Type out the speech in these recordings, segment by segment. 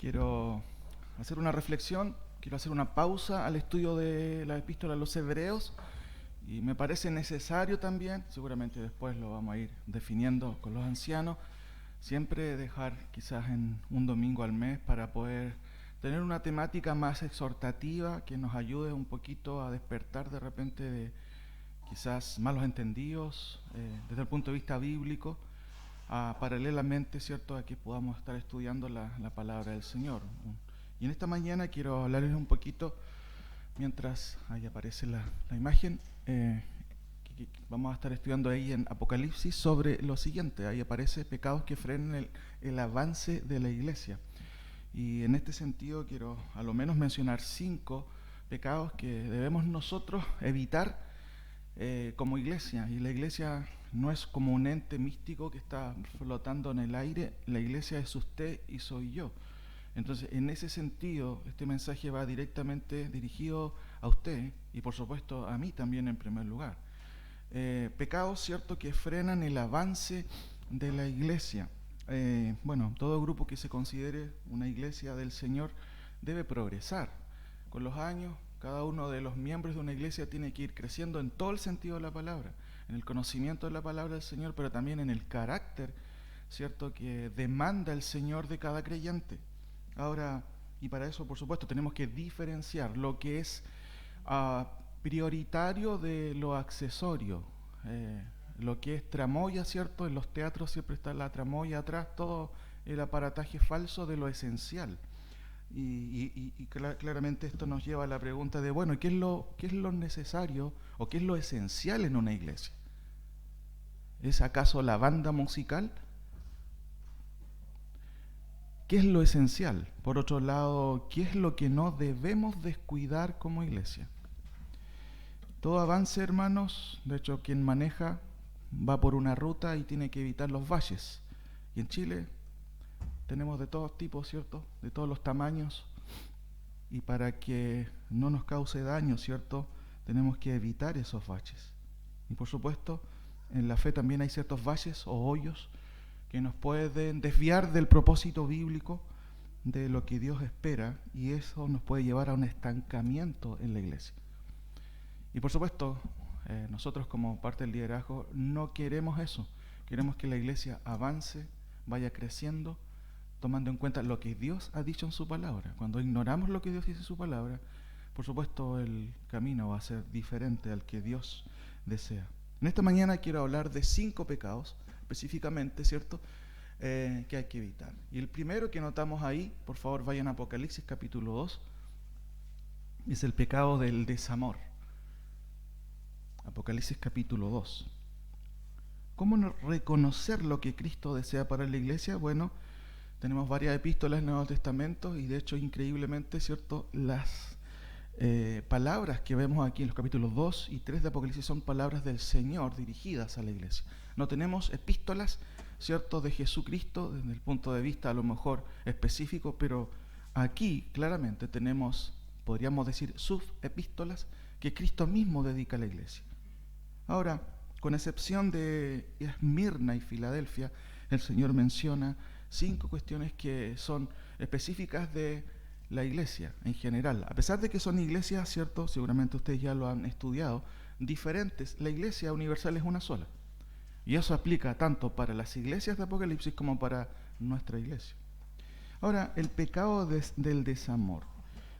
quiero hacer una reflexión, quiero hacer una pausa al estudio de la epístola a los Hebreos y me parece necesario también, seguramente después lo vamos a ir definiendo con los ancianos, siempre dejar quizás en un domingo al mes para poder tener una temática más exhortativa que nos ayude un poquito a despertar de repente de quizás malos entendidos desde el punto de vista bíblico, paralelamente, ¿cierto?, a que podamos estar estudiando la palabra del Señor. Y en esta mañana quiero hablarles un poquito, mientras ahí aparece la imagen, vamos a estar estudiando ahí en Apocalipsis sobre lo siguiente. Ahí aparece pecados que frenen el avance de la iglesia. Y en este sentido quiero a lo menos mencionar 5 pecados que debemos nosotros evitar como iglesia. Y la iglesia no es como un ente místico que está flotando en el aire. La iglesia es usted y soy yo. Entonces, en ese sentido, este mensaje va directamente dirigido a usted y por supuesto a mí también en primer lugar. Pecados, ¿cierto?, que frenan el avance de la iglesia. Bueno, todo grupo que se considere una iglesia del Señor debe progresar. Con los años, cada uno de los miembros de una iglesia tiene que ir creciendo en todo el sentido de la palabra, en el conocimiento de la palabra del Señor, pero también en el carácter, ¿cierto?, que demanda el Señor de cada creyente. Ahora, y para eso, por supuesto, tenemos que diferenciar lo que es prioritario de lo accesorio. Lo que es tramoya, ¿cierto? En los teatros siempre está la tramoya atrás, todo el aparataje falso de lo esencial. Y claramente esto nos lleva a la pregunta de, bueno, ¿qué es lo necesario o qué es lo esencial en una iglesia? ¿Es acaso la banda musical? ¿Qué es lo esencial? Por otro lado, ¿qué es lo que no debemos descuidar como iglesia? Todo avance, hermanos, de hecho, quien maneja va por una ruta y tiene que evitar los valles. Y en Chile tenemos de todos tipos, ¿cierto?, de todos los tamaños. Y para que no nos cause daño, ¿cierto?, tenemos que evitar esos valles. Y por supuesto, en la fe también hay ciertos valles o hoyos que nos pueden desviar del propósito bíblico, de lo que Dios espera, y eso nos puede llevar a un estancamiento en la iglesia. Y por supuesto, nosotros como parte del liderazgo no queremos eso. Queremos que la iglesia avance, vaya creciendo, tomando en cuenta lo que Dios ha dicho en su palabra. Cuando ignoramos lo que Dios dice en su palabra, por supuesto el camino va a ser diferente al que Dios desea. En esta mañana quiero hablar de 5 pecados, específicamente, ¿cierto?, que hay que evitar. Y el primero que notamos ahí, por favor vayan a Apocalipsis capítulo 2, es el pecado del desamor. Apocalipsis capítulo 2. ¿Cómo reconocer lo que Cristo desea para la iglesia? Bueno, tenemos varias epístolas en el Nuevo Testamento y de hecho increíblemente, ¿cierto?, las palabras que vemos aquí en los capítulos 2 y 3 de Apocalipsis son palabras del Señor dirigidas a la iglesia. No tenemos epístolas, ¿cierto?, de Jesucristo desde el punto de vista a lo mejor específico, pero aquí claramente tenemos, podríamos decir, subepístolas que Cristo mismo dedica a la iglesia. Ahora, con excepción de Esmirna y Filadelfia, el Señor menciona 5 cuestiones que son específicas de la iglesia en general. A pesar de que son iglesias, ¿cierto?, seguramente ustedes ya lo han estudiado, diferentes, la iglesia universal es una sola. Y eso aplica tanto para las iglesias de Apocalipsis como para nuestra iglesia. Ahora, el pecado del desamor.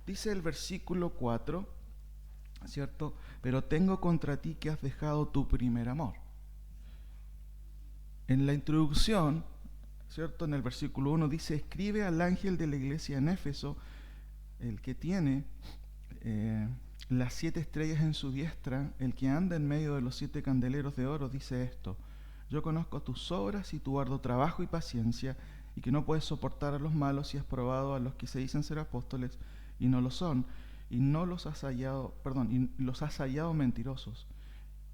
Dice el versículo 4, ¿cierto? Pero tengo contra ti que has dejado tu primer amor. En la introducción, ¿cierto?, en el versículo 1 dice, escribe al ángel de la iglesia en Éfeso, el que tiene las 7 estrellas en su diestra, el que anda en medio de los 7 candeleros de oro, dice esto: yo conozco tus obras y tu arduo trabajo y paciencia, y que no puedes soportar a los malos, y has probado a los que se dicen ser apóstoles y no lo son, y los has hallado mentirosos,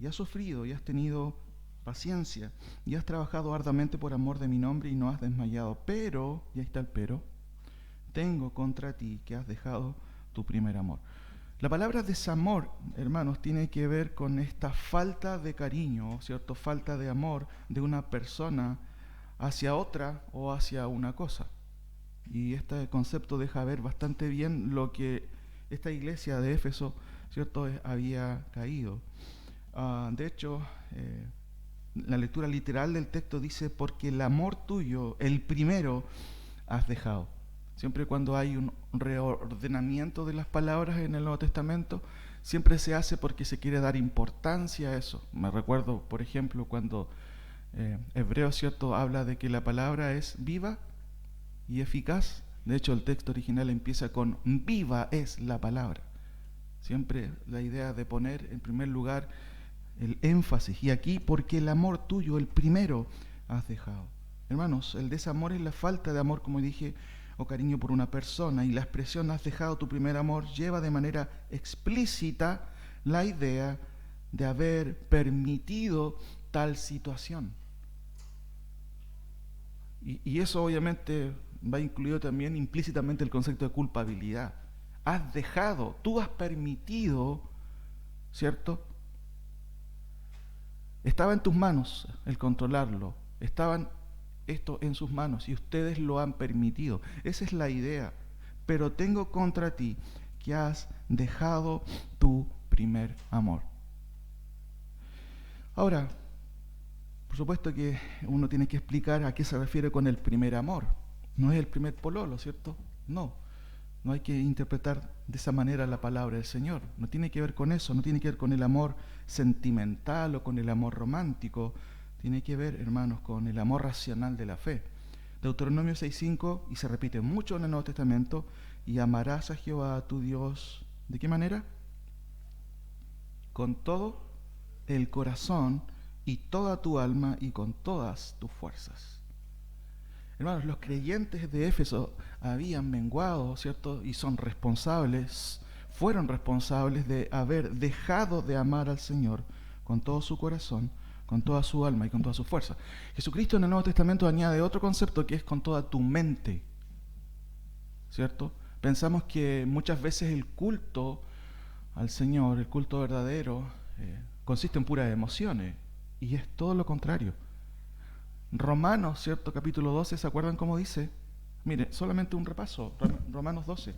y has sufrido y has tenido paciencia, y has trabajado arduamente por amor de mi nombre y no has desmayado. Pero, y ahí está el pero, tengo contra ti que has dejado tu primer amor. La palabra desamor, hermanos, tiene que ver con esta falta de cariño, ¿cierto?, falta de amor de una persona hacia otra o hacia una cosa. Y este concepto deja ver bastante bien lo que esta iglesia de Éfeso, ¿cierto?, había caído. De hecho, la lectura literal del texto dice, porque el amor tuyo, el primero, has dejado. Siempre cuando hay un reordenamiento de las palabras en el Nuevo Testamento, siempre se hace porque se quiere dar importancia a eso. Me recuerdo, por ejemplo, cuando Hebreos, ¿cierto?, habla de que la palabra es viva y eficaz. De hecho, el texto original empieza con viva es la palabra. Siempre la idea de poner en primer lugar el énfasis. Y aquí, porque el amor tuyo, el primero, has dejado. Hermanos, el desamor es la falta de amor, como dije, o cariño por una persona. Y la expresión has dejado tu primer amor lleva de manera explícita la idea de haber permitido tal situación. Y eso obviamente va incluido también implícitamente el concepto de culpabilidad. Has dejado, tú has permitido, ¿cierto? Estaba en tus manos el controlarlo, estaban esto en sus manos y ustedes lo han permitido. Esa es la idea. Pero tengo contra ti que has dejado tu primer amor. Ahora, por supuesto que uno tiene que explicar a qué se refiere con el primer amor. No es el primer pololo, ¿cierto? No. No hay que interpretar de esa manera la palabra del Señor. No tiene que ver con eso, no tiene que ver con el amor sentimental o con el amor romántico. Tiene que ver, hermanos, con el amor racional de la fe. Deuteronomio 6:5, y se repite mucho en el Nuevo Testamento, y amarás a Jehová tu Dios. ¿De qué manera? Con todo el corazón y toda tu alma y con todas tus fuerzas. Hermanos, los creyentes de Éfeso habían menguado, ¿cierto? Y son responsables, fueron responsables de haber dejado de amar al Señor con todo su corazón, con toda su alma y con toda su fuerza. Jesucristo en el Nuevo Testamento añade otro concepto que es con toda tu mente, ¿cierto? Pensamos que muchas veces el culto al Señor, el culto verdadero, consiste en puras emociones, y es todo lo contrario. Romanos, ¿cierto? Capítulo 12, ¿se acuerdan cómo dice? Mire, solamente un repaso, Romanos 12.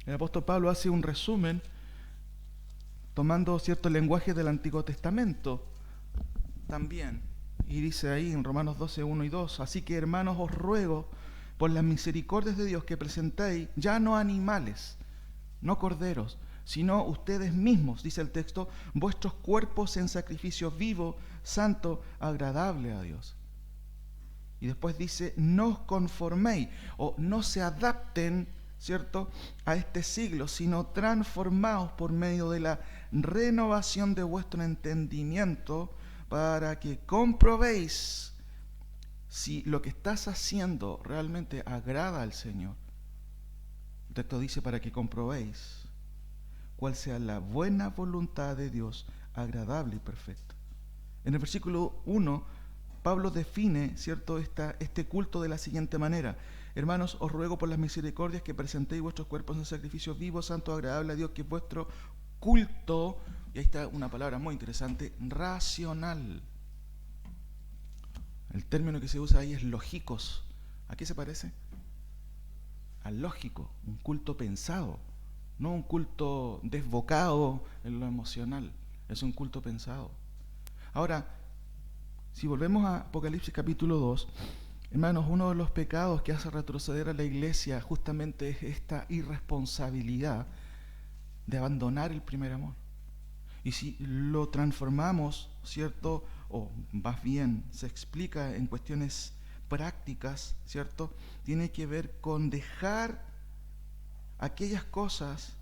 El apóstol Pablo hace un resumen tomando cierto lenguaje del Antiguo Testamento también. Y dice ahí en Romanos 12, 1 y 2, así que hermanos os ruego por las misericordias de Dios que presentéis ya no animales, no corderos, sino ustedes mismos, dice el texto, vuestros cuerpos en sacrificio vivo, santo, agradable a Dios. Y después dice, no os conforméis o no se adapten, ¿cierto?, a este siglo, sino transformaos por medio de la renovación de vuestro entendimiento para que comprobéis si lo que estás haciendo realmente agrada al Señor. El texto dice para que comprobéis cuál sea la buena voluntad de Dios, agradable y perfecta. En el versículo 1, Pablo define, ¿cierto?, este culto de la siguiente manera. Hermanos, os ruego por las misericordias que presentéis vuestros cuerpos en sacrificio vivo, santo, agradable a Dios, que es vuestro culto, y ahí está una palabra muy interesante, racional. El término que se usa ahí es lógicos. ¿A qué se parece? Al lógico, un culto pensado. No un culto desbocado en lo emocional, es un culto pensado. Ahora, si volvemos a Apocalipsis capítulo 2, hermanos, uno de los pecados que hace retroceder a la iglesia justamente es esta irresponsabilidad de abandonar el primer amor. Y si lo transformamos, ¿cierto? O más bien se explica en cuestiones prácticas, ¿cierto? Tiene que ver con dejar aquellas cosas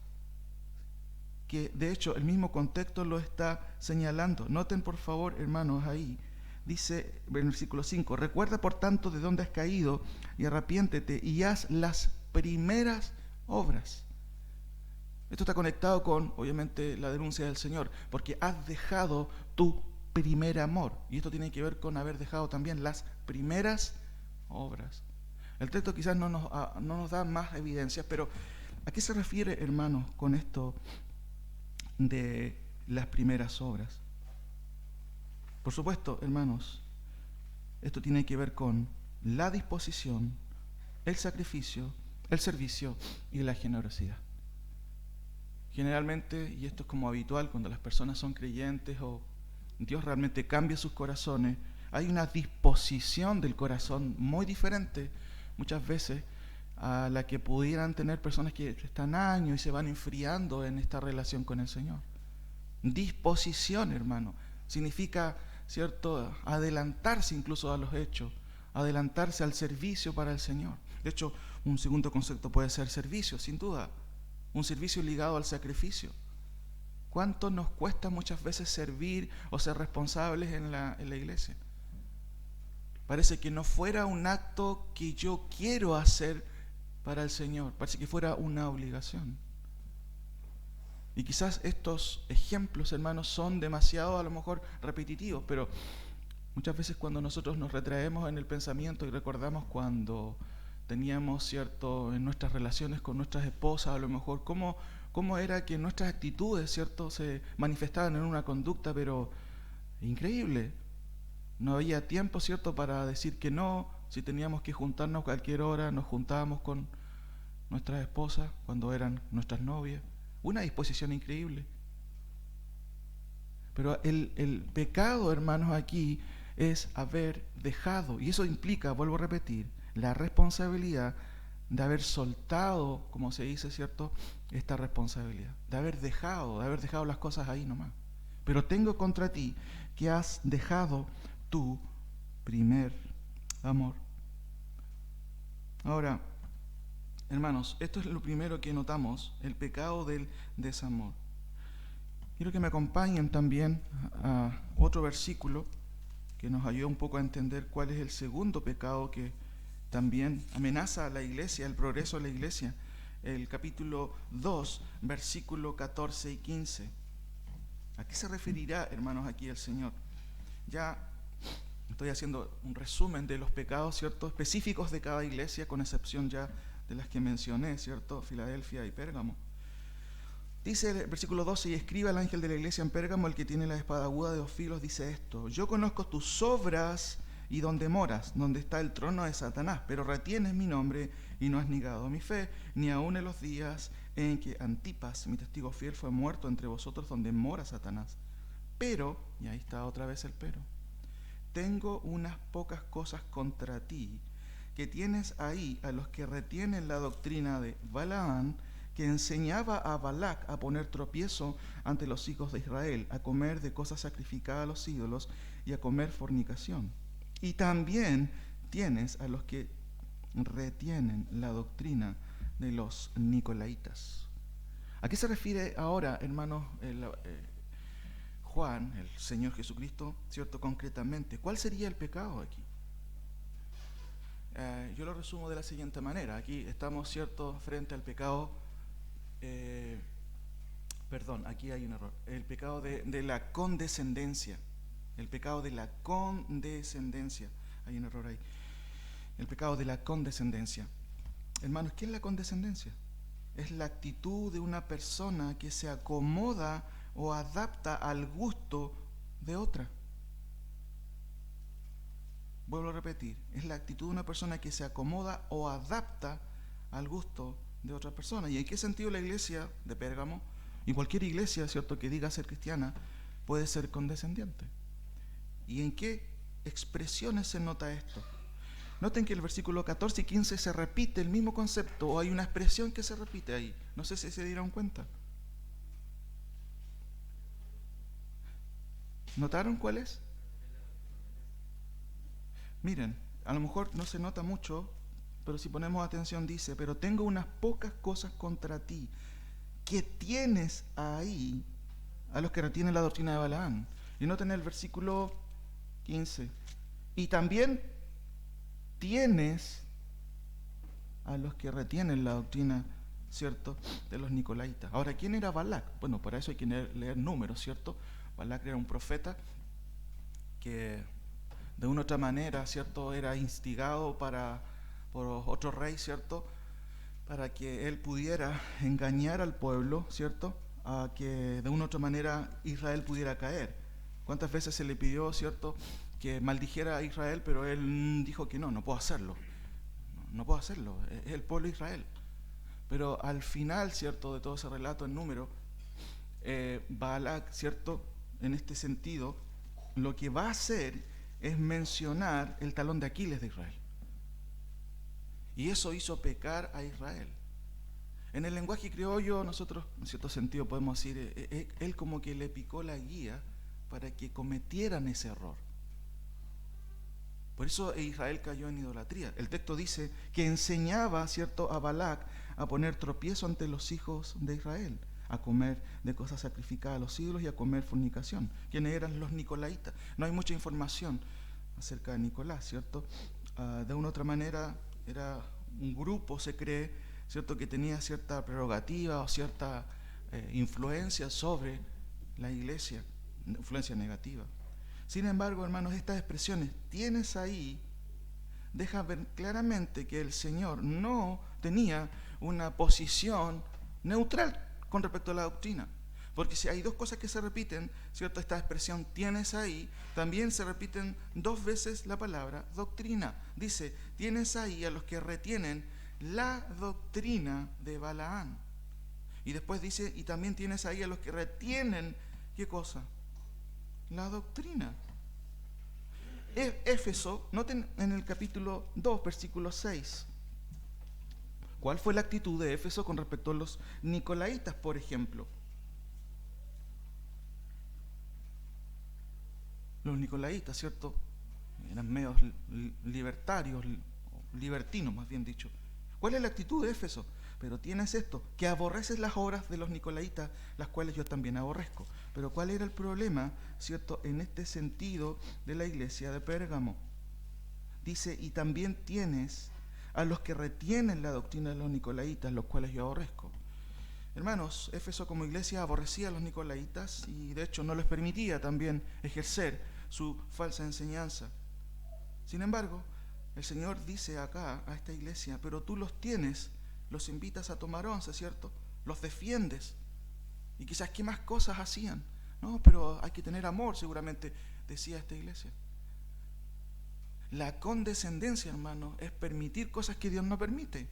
que de hecho el mismo contexto lo está señalando. Noten por favor, hermanos, ahí dice en el versículo 5, recuerda por tanto de dónde has caído y arrepiéntete y haz las primeras obras. Esto está conectado con, obviamente, la denuncia del Señor, porque has dejado tu primer amor. Y esto tiene que ver con haber dejado también las primeras obras. El texto quizás no nos da más evidencias, pero ¿a qué se refiere, hermanos, con esto de las primeras obras? Por supuesto, hermanos, esto tiene que ver con la disposición, el sacrificio, el servicio y la generosidad. Generalmente, y esto es como habitual cuando las personas son creyentes o Dios realmente cambia sus corazones, hay una disposición del corazón muy diferente muchas veces a la que pudieran tener personas que están años y se van enfriando en esta relación con el Señor. Disposición, hermano, significa, ¿cierto?, adelantarse incluso a los hechos, adelantarse al servicio para el Señor. De hecho, un segundo concepto puede ser servicio, sin duda, un servicio ligado al sacrificio. ¿Cuánto nos cuesta muchas veces servir o ser responsables en la iglesia? Parece que no fuera un acto que yo quiero hacer para el Señor, parece que fuera una obligación. Y quizás estos ejemplos, hermanos, son demasiado a lo mejor repetitivos, pero muchas veces cuando nosotros nos retraemos en el pensamiento y recordamos cuando teníamos, ¿cierto?, en nuestras relaciones con nuestras esposas, a lo mejor cómo era que nuestras actitudes, ¿cierto?, se manifestaban en una conducta, pero increíble. No había tiempo, ¿cierto?, para decir que no. Si teníamos que juntarnos a cualquier hora, nos juntábamos con nuestras esposas cuando eran nuestras novias. Una disposición increíble. Pero el pecado, hermanos, aquí es haber dejado, y eso implica, vuelvo a repetir, la responsabilidad de haber soltado, como se dice, ¿cierto?, esta responsabilidad, de haber dejado las cosas ahí nomás. Pero tengo contra ti que has dejado tu primer amor. Ahora, hermanos, esto es lo primero que notamos, el pecado del desamor. Quiero que me acompañen también a otro versículo que nos ayuda un poco a entender cuál es el segundo pecado que también amenaza a la iglesia, el progreso de la iglesia. El capítulo 2, versículo 14 y 15. ¿A qué se referirá, hermanos, aquí el Señor? Ya estoy haciendo un resumen de los pecados, ¿cierto?, específicos de cada iglesia, con excepción ya de las que mencioné, ¿cierto?, Filadelfia y Pérgamo. Dice el versículo 12: y escribe al ángel de la iglesia en Pérgamo, el que tiene la espada aguda de 2 filos, dice esto: yo conozco tus obras y donde moras, donde está el trono de Satanás, pero retienes mi nombre y no has negado mi fe, ni aun en los días en que Antipas, mi testigo fiel, fue muerto entre vosotros, donde mora Satanás. Pero, y ahí está otra vez el pero, tengo unas pocas cosas contra ti, que tienes ahí a los que retienen la doctrina de Balaam, que enseñaba a Balac a poner tropiezo ante los hijos de Israel, a comer de cosas sacrificadas a los ídolos y a comer fornicación. Y también tienes a los que retienen la doctrina de los nicolaitas. ¿A qué se refiere ahora, hermanos, Juan, el Señor Jesucristo, ¿cierto?, concretamente? ¿Cuál sería el pecado aquí? Yo lo resumo de la siguiente manera. Aquí estamos, ¿cierto?, frente al pecado, aquí hay un error. El pecado de la condescendencia. El pecado de la condescendencia. Hay un error ahí. El pecado de la condescendencia. Hermanos, ¿qué es la condescendencia? Es la actitud de una persona que se acomoda o adapta al gusto de otra. Vuelvo a repetir, es la actitud de una persona que se acomoda o adapta al gusto de otra persona. ¿Y en qué sentido la iglesia de Pérgamo, y cualquier iglesia, ¿cierto?, que diga ser cristiana, puede ser condescendiente? ¿Y en qué expresiones se nota esto? Noten que el versículo 14 y 15 se repite el mismo concepto, o hay una expresión que se repite ahí. No sé si se dieron cuenta. ¿Notaron cuál es? Miren, a lo mejor no se nota mucho, pero si ponemos atención dice: pero tengo unas pocas cosas contra ti, que tienes ahí a los que retienen la doctrina de Balaam. Y noten el versículo 15: y también tienes a los que retienen la doctrina, ¿cierto?, de los nicolaitas. Ahora, ¿quién era Balac? Bueno, para eso hay que leer Números, ¿cierto? Balac era un profeta que de una u otra manera, ¿cierto?, era instigado por otro rey, ¿cierto?, para que él pudiera engañar al pueblo, ¿cierto?, a que de una u otra manera Israel pudiera caer. ¿Cuántas veces se le pidió, cierto, que maldijera a Israel, pero él dijo que no puedo hacerlo? No puedo hacerlo, es el pueblo de Israel. Pero al final, cierto, de todo ese relato en Número, Balac, cierto, en este sentido, lo que va a hacer es mencionar el talón de Aquiles de Israel. Y eso hizo pecar a Israel. En el lenguaje criollo, nosotros, en cierto sentido, podemos decir, él como que le picó la guía para que cometieran ese error. Por eso Israel cayó en idolatría. El texto dice que enseñaba, cierto, a Balac a poner tropiezo ante los hijos de Israel, a comer de cosas sacrificadas a los ídolos y a comer fornicación. ¿Quiénes eran los nicolaitas? No hay mucha información acerca de Nicolás, ¿cierto? De una u otra manera era un grupo, se cree, ¿cierto?, que tenía cierta prerrogativa o cierta influencia sobre la iglesia, influencia negativa. Sin embargo, hermanos, estas expresiones, tienes ahí, dejan ver claramente que el Señor no tenía una posición neutral con respecto a la doctrina. Porque si hay dos cosas que se repiten, ¿cierto? Esta expresión tienes ahí, también se repiten dos veces la palabra doctrina. Dice, tienes ahí a los que retienen la doctrina de Balaán. Y después dice, y también tienes ahí a los que retienen, ¿qué cosa? La doctrina. Éfeso, noten en el capítulo 2, versículo 6. ¿Cuál fue la actitud de Éfeso con respecto a los nicolaitas, por ejemplo? Los nicolaitas, ¿cierto? Eran medios libertarios, libertinos más bien dicho. ¿Cuál es la actitud de Éfeso? Pero tienes esto, que aborreces las obras de los nicolaitas, las cuales yo también aborrezco. Pero ¿cuál era el problema, cierto, en este sentido de la iglesia de Pérgamo? Dice, y también tienes a los que retienen la doctrina de los nicolaitas, los cuales yo aborrezco. Hermanos, Éfeso como iglesia aborrecía a los nicolaitas y de hecho no les permitía también ejercer su falsa enseñanza. Sin embargo, el Señor dice acá a esta iglesia, pero tú los tienes, los invitas a tomar once, ¿cierto? Los defiendes. Y quizás qué más cosas hacían. No, pero hay que tener amor, seguramente decía esta iglesia. La condescendencia, hermano, es permitir cosas que Dios no permite.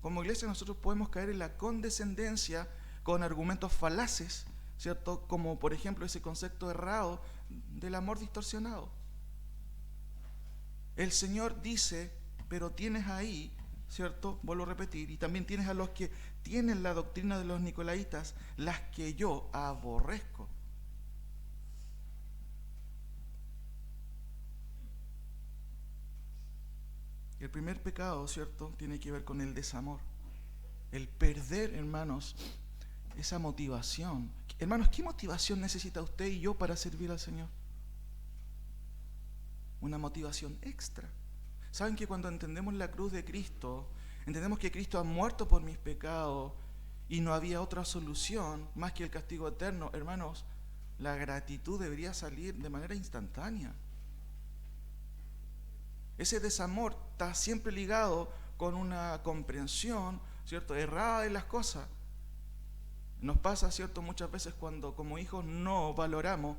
Como iglesia nosotros podemos caer en la condescendencia con argumentos falaces, ¿cierto? Como por ejemplo ese concepto errado del amor distorsionado. El Señor dice, pero tienes ahí, ¿cierto? Vuelvo a repetir, y también tienes a los que tienen la doctrina de los nicolaitas, las que yo aborrezco. El primer pecado, ¿cierto?, tiene que ver con el desamor. El perder, hermanos, esa motivación. Hermanos, ¿qué motivación necesita usted y yo para servir al Señor? Una motivación extra. ¿Saben que cuando entendemos la cruz de Cristo, entendemos que Cristo ha muerto por mis pecados y no había otra solución más que el castigo eterno? Hermanos, la gratitud debería salir de manera instantánea. Ese desamor está siempre ligado con una comprensión, ¿cierto?, errada de las cosas. Nos pasa, ¿cierto?, muchas veces cuando como hijos no valoramos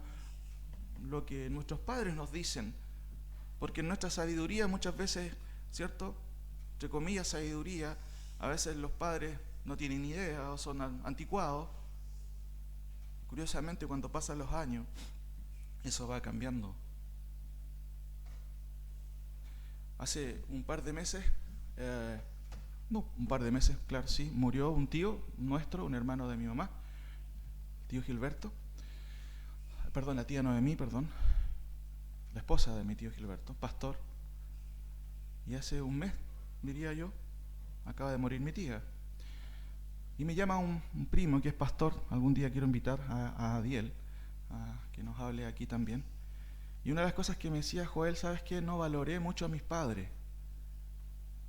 lo que nuestros padres nos dicen, porque en nuestra sabiduría muchas veces, ¿cierto?, entre comillas sabiduría, a veces los padres no tienen idea o son anticuados. Curiosamente, cuando pasan los años, eso va cambiando. Hace un par de meses, claro, sí, murió un tío nuestro, un hermano de mi mamá, tío Gilberto, la tía Noemí, la esposa de mi tío Gilberto, pastor, y hace un mes, diría yo, acaba de morir mi tía. Y me llama un primo que es pastor, algún día quiero invitar a Adiel, a que nos hable aquí también. Y una de las cosas que me decía, Joel, ¿sabes qué? No valoré mucho a mis padres.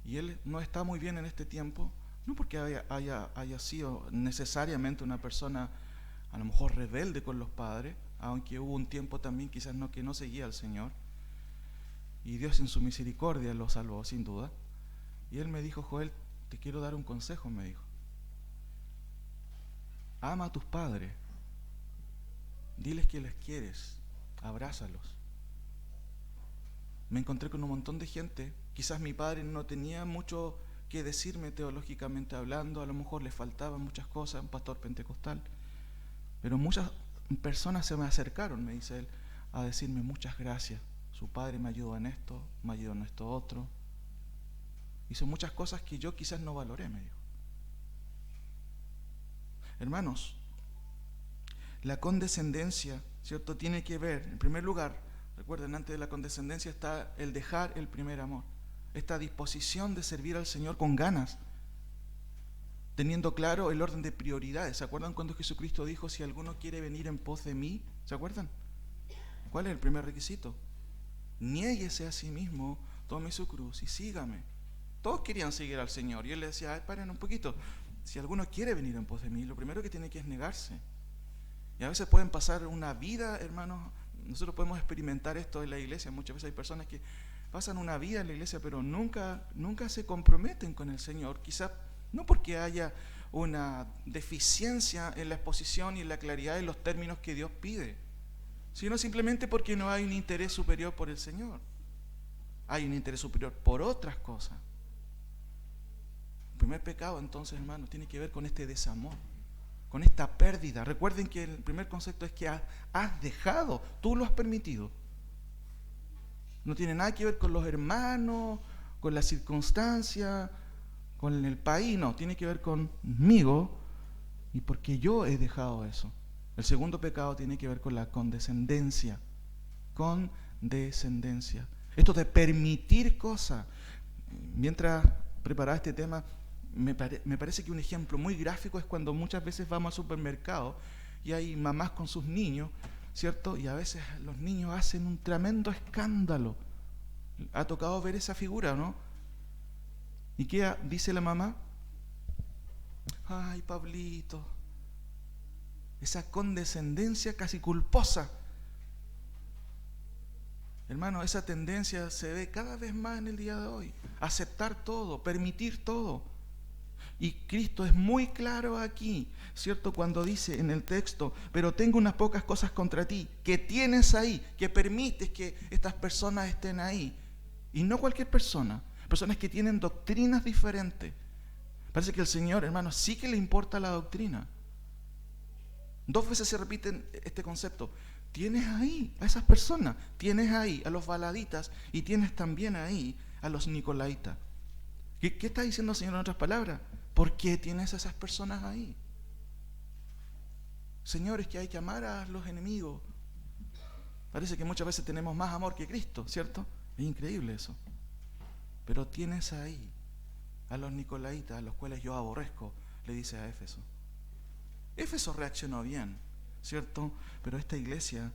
Y él no está muy bien en este tiempo, no porque haya sido necesariamente una persona a lo mejor rebelde con los padres, aunque hubo un tiempo también quizás que no seguía al Señor. Y Dios en su misericordia lo salvó, sin duda. Y él me dijo, Joel, te quiero dar un consejo, me dijo. Ama a tus padres, diles que les quieres, abrázalos. Me encontré con un montón de gente, quizás mi padre no tenía mucho que decirme teológicamente hablando, a lo mejor le faltaban muchas cosas, un pastor pentecostal, pero muchas personas se me acercaron, me dice él, a decirme muchas gracias. Su padre me ayudó en esto, me ayudó en esto otro. Hizo muchas cosas que yo quizás no valoré, me dijo. Hermanos, la condescendencia, ¿cierto?, tiene que ver, en primer lugar, recuerden, antes de la condescendencia está el dejar el primer amor. Esta disposición de servir al Señor con ganas, teniendo claro el orden de prioridades. ¿Se acuerdan cuando Jesucristo dijo, si alguno quiere venir en pos de mí? ¿Se acuerdan? ¿Cuál es el primer requisito? Niéguese a sí mismo, tome su cruz y sígame. Todos querían seguir al Señor y Él le decía, ay, paren un poquito. Si alguno quiere venir en pos de mí, lo primero que tiene que es negarse. Y a veces pueden pasar una vida, hermanos, nosotros podemos experimentar esto en la iglesia. Muchas veces hay personas que pasan una vida en la iglesia, pero nunca se comprometen con el Señor. Quizás no porque haya una deficiencia en la exposición y en la claridad de los términos que Dios pide, sino simplemente porque no hay un interés superior por el Señor. Hay un interés superior por otras cosas. El primer pecado, entonces, hermanos, tiene que ver con este desamor, con esta pérdida. Recuerden que el primer concepto es que has dejado, tú lo has permitido. No tiene nada que ver con los hermanos, con la circunstancia, con el país, no, tiene que ver conmigo y porque yo he dejado eso. El segundo pecado tiene que ver con la condescendencia. Condescendencia. Esto de permitir cosas. Mientras preparaba este tema, me parece que un ejemplo muy gráfico es cuando muchas veces vamos al supermercado y hay mamás con sus niños, ¿cierto? Y a veces los niños hacen un tremendo escándalo. ¿Ha tocado ver esa figura, no? ¿Y qué dice la mamá? Ay, Pablito. Esa condescendencia casi culposa. Hermano, esa tendencia se ve cada vez más en el día de hoy. Aceptar todo, permitir todo. Y Cristo es muy claro aquí, ¿cierto? Cuando dice en el texto, pero tengo unas pocas cosas contra ti, que tienes ahí, que permites que estas personas estén ahí. Y no cualquier persona, personas que tienen doctrinas diferentes. Parece que al Señor, hermano, sí que le importa la doctrina. 2 veces se repite este concepto. Tienes ahí a esas personas, tienes ahí a los baladitas y tienes también ahí a los nicolaitas. ¿Qué está diciendo el Señor en otras palabras? ¿Por qué tienes a esas personas ahí? Señor, es que hay que amar a los enemigos. Parece que muchas veces tenemos más amor que Cristo, ¿cierto? Es increíble eso. Pero tienes ahí a los nicolaitas, a los cuales yo aborrezco, le dice a Éfeso. Éfeso reaccionó bien, ¿cierto? Pero esta iglesia,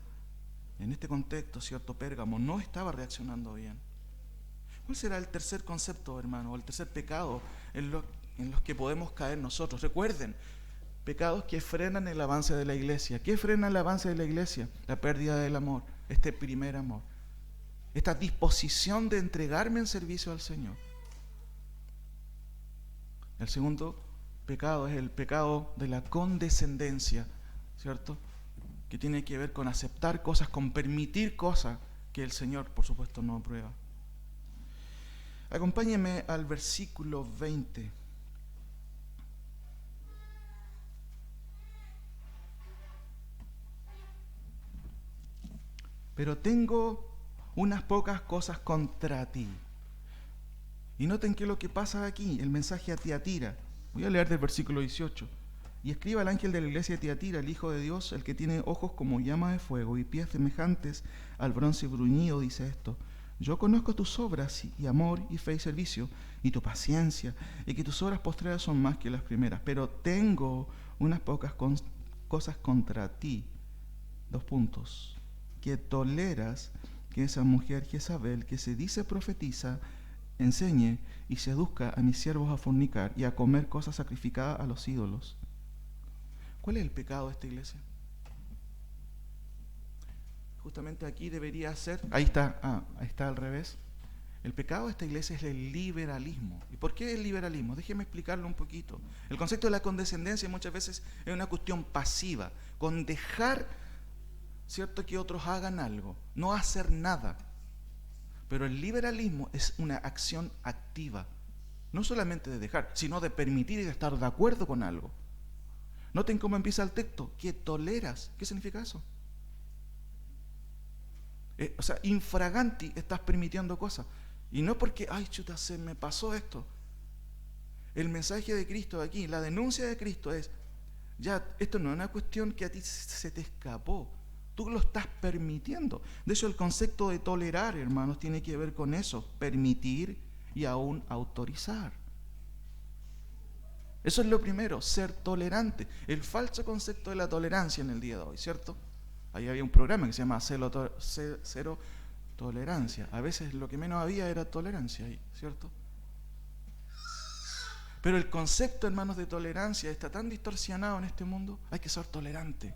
en este contexto, ¿cierto? Pérgamo, no estaba reaccionando bien. ¿Cuál será el tercer concepto, hermano, o el tercer pecado en los que podemos caer nosotros? Recuerden, pecados que frenan el avance de la iglesia. ¿Qué frena el avance de la iglesia? La pérdida del amor, este primer amor. Esta disposición de entregarme en servicio al Señor. El segundo pecado es el pecado de la condescendencia, ¿cierto? Que tiene que ver con aceptar cosas, con permitir cosas que el Señor, por supuesto, no aprueba. Acompáñenme al versículo 20. Pero tengo unas pocas cosas contra ti. Y noten qué es lo que pasa aquí, el mensaje a Tiatira. Voy a leer del versículo 18. Y escriba al ángel de la iglesia de Tiatira, el Hijo de Dios, el que tiene ojos como llama de fuego y pies semejantes al bronce bruñido, dice esto. Yo conozco tus obras y amor y fe y servicio y tu paciencia y que tus obras postreras son más que las primeras, pero tengo unas pocas cosas contra ti. 2 puntos. Que toleras que esa mujer Jezabel, que se dice profetiza, enseñe y seduzca a mis siervos a fornicar y a comer cosas sacrificadas a los ídolos. ¿Cuál es el pecado de esta iglesia? Justamente aquí debería ser, ahí está al revés. El pecado de esta iglesia es el liberalismo. ¿Y por qué el liberalismo? Déjeme explicarlo un poquito. El concepto de la condescendencia muchas veces es una cuestión pasiva, con dejar ¿cierto?, que otros hagan algo, no hacer nada. Pero el liberalismo es una acción activa, no solamente de dejar, sino de permitir y de estar de acuerdo con algo. Noten cómo empieza el texto, que toleras. ¿Qué significa eso? O sea, infraganti estás permitiendo cosas. Y no porque, ay, chuta, se me pasó esto. El mensaje de Cristo aquí, la denuncia de Cristo es, ya, esto no es una cuestión que a ti se te escapó. Tú lo estás permitiendo. De hecho, el concepto de tolerar, hermanos, tiene que ver con eso, permitir y aún autorizar. Eso es lo primero, ser tolerante. El falso concepto de la tolerancia en el día de hoy, ¿cierto? Ahí había un programa que se llama Cero Tolerancia. A veces lo que menos había era tolerancia ahí, ¿cierto? Pero el concepto, hermanos, de tolerancia está tan distorsionado en este mundo. Hay que ser tolerante.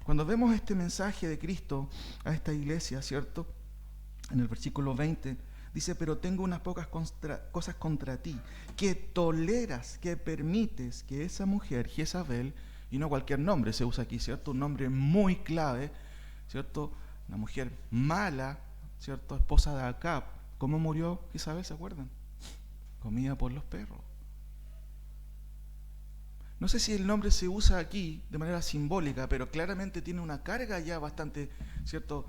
Cuando vemos este mensaje de Cristo a esta iglesia, ¿cierto? En el versículo 20 dice, pero tengo unas pocas cosas contra ti, que toleras, que permites que esa mujer, Jezabel, y no cualquier nombre se usa aquí, ¿cierto? Un nombre muy clave, ¿cierto? Una mujer mala, ¿cierto? Esposa de Acab. ¿Cómo murió Jezabel? ¿Se acuerdan? Comida por los perros. No sé si el nombre se usa aquí de manera simbólica, pero claramente tiene una carga ya bastante, ¿cierto?,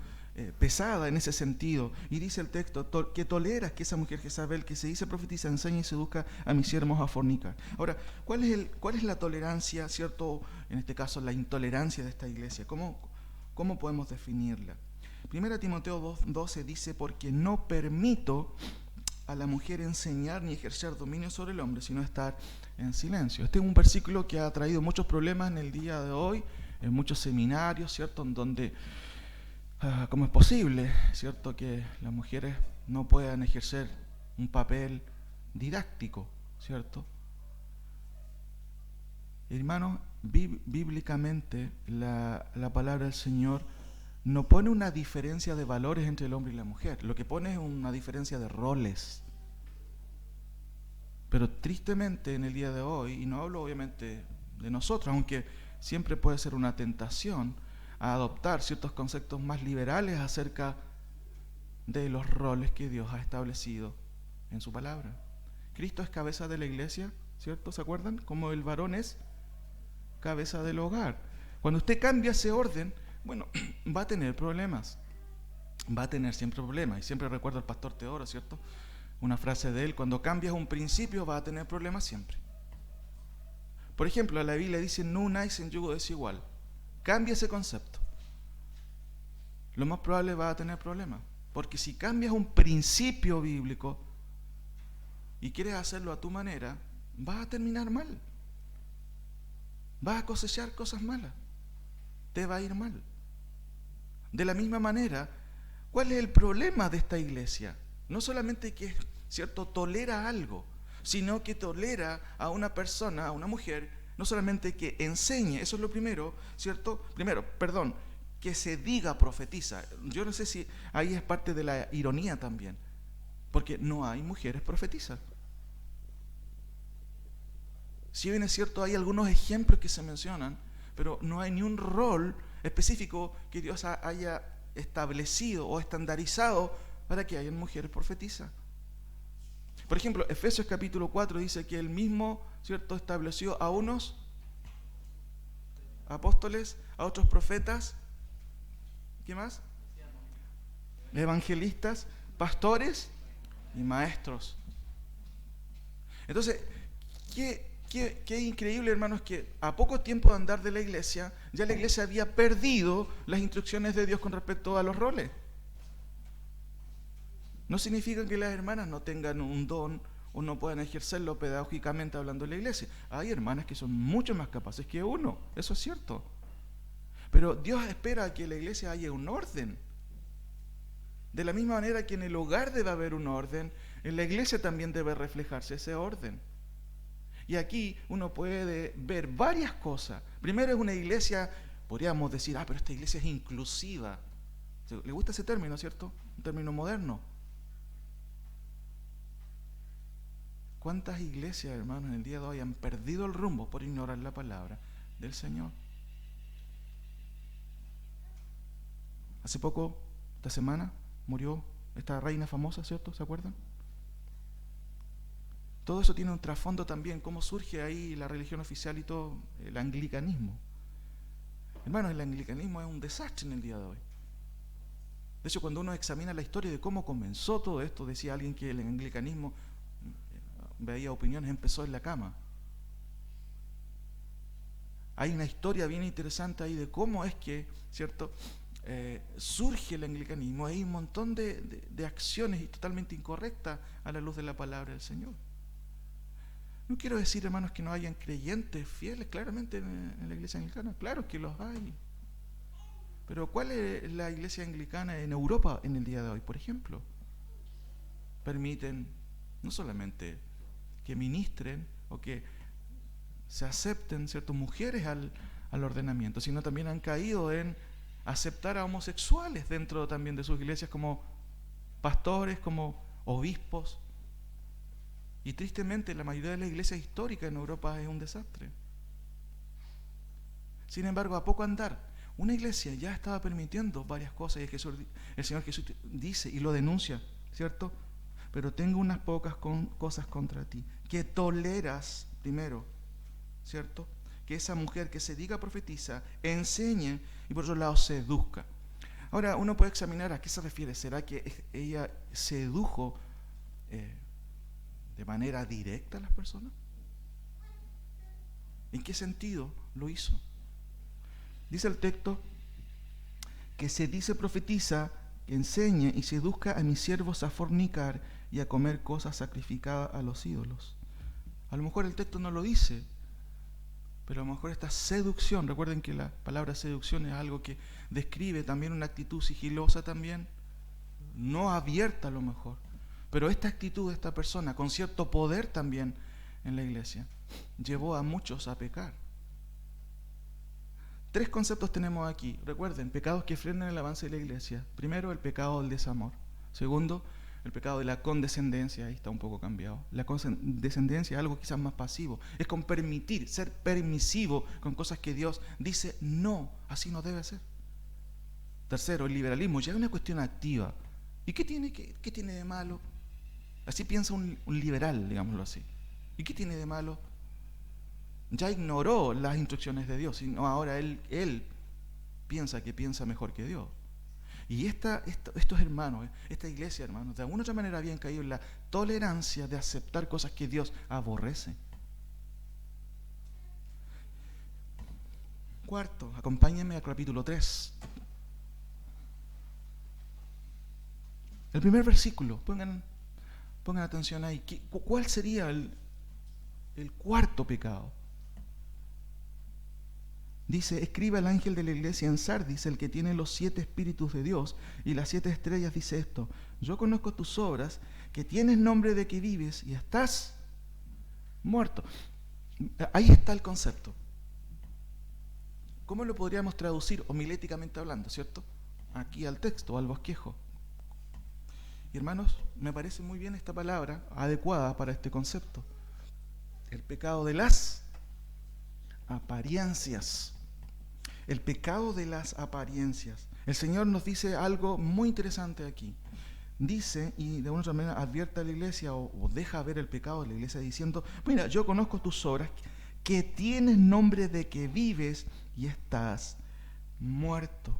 pesada en ese sentido. Y dice el texto, que toleras que esa mujer Jezabel, que se dice profetiza, enseña y seduzca a mis siervos a fornicar. Ahora, ¿cuál es la tolerancia, ¿cierto?, en este caso la intolerancia de esta iglesia? ¿Cómo podemos definirla? 1 Timoteo 2:12 dice, porque no permito a la mujer enseñar ni ejercer dominio sobre el hombre, sino estar en silencio. Este es un versículo que ha traído muchos problemas en el día de hoy, en muchos seminarios, ¿cierto?, en donde, ¿cómo es posible, ¿cierto?, que las mujeres no puedan ejercer un papel didáctico, ¿cierto? Hermanos, bíblicamente la palabra del Señor no pone una diferencia de valores entre el hombre y la mujer, lo que pone es una diferencia de roles. Pero tristemente en el día de hoy, y no hablo obviamente de nosotros, aunque siempre puede ser una tentación a adoptar ciertos conceptos más liberales acerca de los roles que Dios ha establecido en su palabra. Cristo es cabeza de la iglesia, ¿cierto? ¿Se acuerdan? Como el varón es cabeza del hogar. Cuando usted cambia ese orden, bueno, va a tener problemas, va a tener siempre problemas. Y siempre recuerdo al pastor Teodoro, ¿cierto? Una frase de él, cuando cambias un principio va a tener problemas siempre. Por ejemplo, la Biblia dice, no unáis en yugo desigual. Cambia ese concepto. Lo más probable va a tener problemas. Porque si cambias un principio bíblico y quieres hacerlo a tu manera, vas a terminar mal. Vas a cosechar cosas malas. Te va a ir mal. De la misma manera, ¿cuál es el problema de esta iglesia? No solamente que, ¿cierto?, tolera algo, sino que tolera a una persona, a una mujer, no solamente que enseñe, eso es lo primero, ¿cierto? Que se diga profetiza. Yo no sé si ahí es parte de la ironía también, porque no hay mujeres profetizas. Si bien es cierto, hay algunos ejemplos que se mencionan, pero no hay ni un rol específico que Dios haya establecido o estandarizado para que hayan mujeres profetizas. Por ejemplo, Efesios capítulo 4 dice que él mismo, ¿cierto?, estableció a unos apóstoles, a otros profetas, ¿qué más? Evangelistas, pastores y maestros. Entonces, qué increíble, hermanos, que a poco tiempo de andar de la iglesia, ya la iglesia había perdido las instrucciones de Dios con respecto a los roles. No significa que las hermanas no tengan un don o no puedan ejercerlo pedagógicamente hablando de la iglesia. Hay hermanas que son mucho más capaces que uno, eso es cierto. Pero Dios espera que en la iglesia haya un orden. De la misma manera que en el hogar debe haber un orden, en la iglesia también debe reflejarse ese orden. Y aquí uno puede ver varias cosas. Primero, es una iglesia, podríamos decir, pero esta iglesia es inclusiva. ¿Le gusta ese término, cierto? Un término moderno. ¿Cuántas iglesias, hermanos, en el día de hoy han perdido el rumbo por ignorar la palabra del Señor? Hace poco, esta semana, murió esta reina famosa, ¿cierto? ¿Se acuerdan? Todo eso tiene un trasfondo también, cómo surge ahí la religión oficial y todo, el anglicanismo. Hermanos, el anglicanismo es un desastre en el día de hoy. De hecho, cuando uno examina la historia de cómo comenzó todo esto, decía alguien que el anglicanismo, veía opiniones, empezó en la cama. Hay una historia bien interesante ahí de cómo es que, ¿cierto?, surge el anglicanismo. Hay un montón de acciones totalmente incorrectas a la luz de la palabra del Señor. No quiero decir, hermanos, que no hayan creyentes fieles claramente en la iglesia anglicana. Claro que los hay. Pero ¿cuál es la iglesia anglicana en Europa en el día de hoy, por ejemplo? Permiten no solamente que ministren o que se acepten ciertas mujeres al ordenamiento, sino también han caído en aceptar a homosexuales dentro también de sus iglesias como pastores, como obispos. Y tristemente la mayoría de las iglesias históricas en Europa es un desastre. Sin embargo, a poco andar, una iglesia ya estaba permitiendo varias cosas y el Señor Jesús dice y lo denuncia, ¿cierto? Pero tengo unas pocas cosas contra ti, que toleras primero, ¿cierto? Que esa mujer que se diga profetiza, enseñe y por otro lado seduzca. Ahora, uno puede examinar a qué se refiere. ¿Será que ella sedujo de manera directa a las personas? ¿En qué sentido lo hizo? Dice el texto que se dice profetiza, que enseñe y seduzca a mis siervos a fornicar y a comer cosas sacrificadas a los ídolos. A lo mejor el texto no lo dice, pero a lo mejor esta seducción, recuerden que la palabra seducción es algo que describe también una actitud sigilosa también, no abierta a lo mejor, pero esta actitud de esta persona con cierto poder también en la iglesia llevó a muchos a pecar. 3 conceptos tenemos aquí. Recuerden, pecados que frenan el avance de la iglesia. Primero, el pecado del desamor. Segundo, el pecado de la condescendencia. Ahí está un poco cambiado. La condescendencia es algo quizás más pasivo. Es con permitir, ser permisivo con cosas que Dios dice, no, así no debe ser. Tercero, el liberalismo. Ya es una cuestión activa. ¿Y qué tiene de malo? Así piensa un liberal, digámoslo así. ¿Y qué tiene de malo? Ya ignoró las instrucciones de Dios, sino ahora él piensa que piensa mejor que Dios. Y estos hermanos, esta iglesia, hermanos, de alguna otra manera habían caído en la tolerancia de aceptar cosas que Dios aborrece. Cuarto, acompáñenme al capítulo 3. El primer versículo, pongan atención ahí. ¿Cuál sería el cuarto pecado? Dice, escribe al ángel de la iglesia en Sardis, el que tiene los 7 espíritus de Dios y las 7 estrellas, dice esto: yo conozco tus obras, que tienes nombre de que vives y estás muerto. Ahí está el concepto. ¿Cómo lo podríamos traducir homiléticamente hablando, cierto? Aquí al texto, al bosquejo. Y hermanos, me parece muy bien esta palabra adecuada para este concepto. El pecado de las apariencias. El pecado de las apariencias. El Señor nos dice algo muy interesante aquí. Dice, y de una otra manera advierte a la iglesia o deja ver el pecado de la iglesia diciendo, mira, yo conozco tus obras, que tienes nombre de que vives y estás muerto.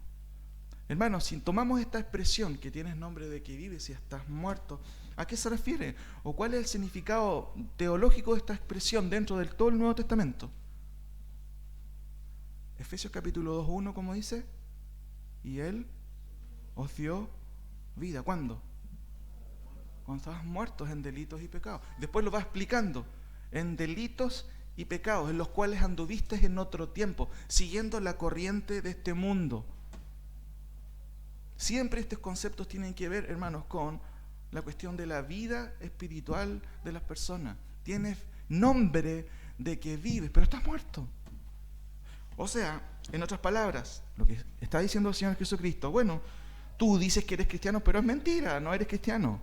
Hermanos, si tomamos esta expresión, que tienes nombre de que vives y estás muerto, ¿a qué se refiere? ¿O cuál es el significado teológico de esta expresión dentro del todo el Nuevo Testamento? Efesios capítulo 2:1, como dice, y Él os dio vida. ¿Cuándo? Cuando estabas muertos en delitos y pecados. Después lo va explicando, en delitos y pecados, en los cuales anduviste en otro tiempo, siguiendo la corriente de este mundo. Siempre estos conceptos tienen que ver, hermanos, con la cuestión de la vida espiritual de las personas. Tienes nombre de que vives, pero estás muerto. O sea, en otras palabras, lo que está diciendo el Señor Jesucristo, bueno, tú dices que eres cristiano, pero es mentira, no eres cristiano.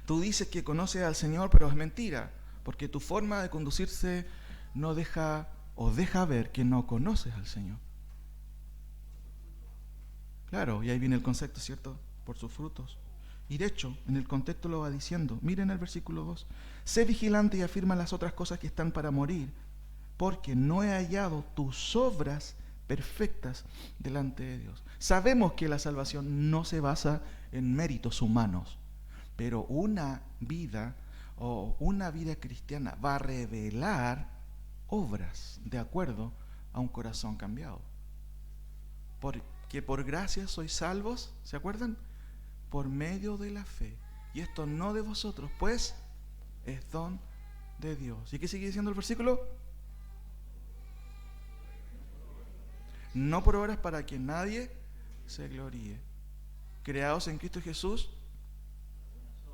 Tú dices que conoces al Señor, pero es mentira, porque tu forma de conducirse no deja ver que no conoces al Señor. Claro, y ahí viene el concepto, ¿cierto? Por sus frutos. Y de hecho, en el contexto lo va diciendo. Miren el versículo 2. Sé vigilante y afirma las otras cosas que están para morir, porque no he hallado tus obras perfectas delante de Dios. Sabemos que la salvación no se basa en méritos humanos, pero una vida cristiana va a revelar obras de acuerdo a un corazón cambiado. Porque por gracia sois salvos, ¿se acuerdan? Por medio de la fe. Y esto no de vosotros, pues es don de Dios. ¿Y qué sigue diciendo el versículo? No por obras para que nadie se gloríe. Creados en Cristo Jesús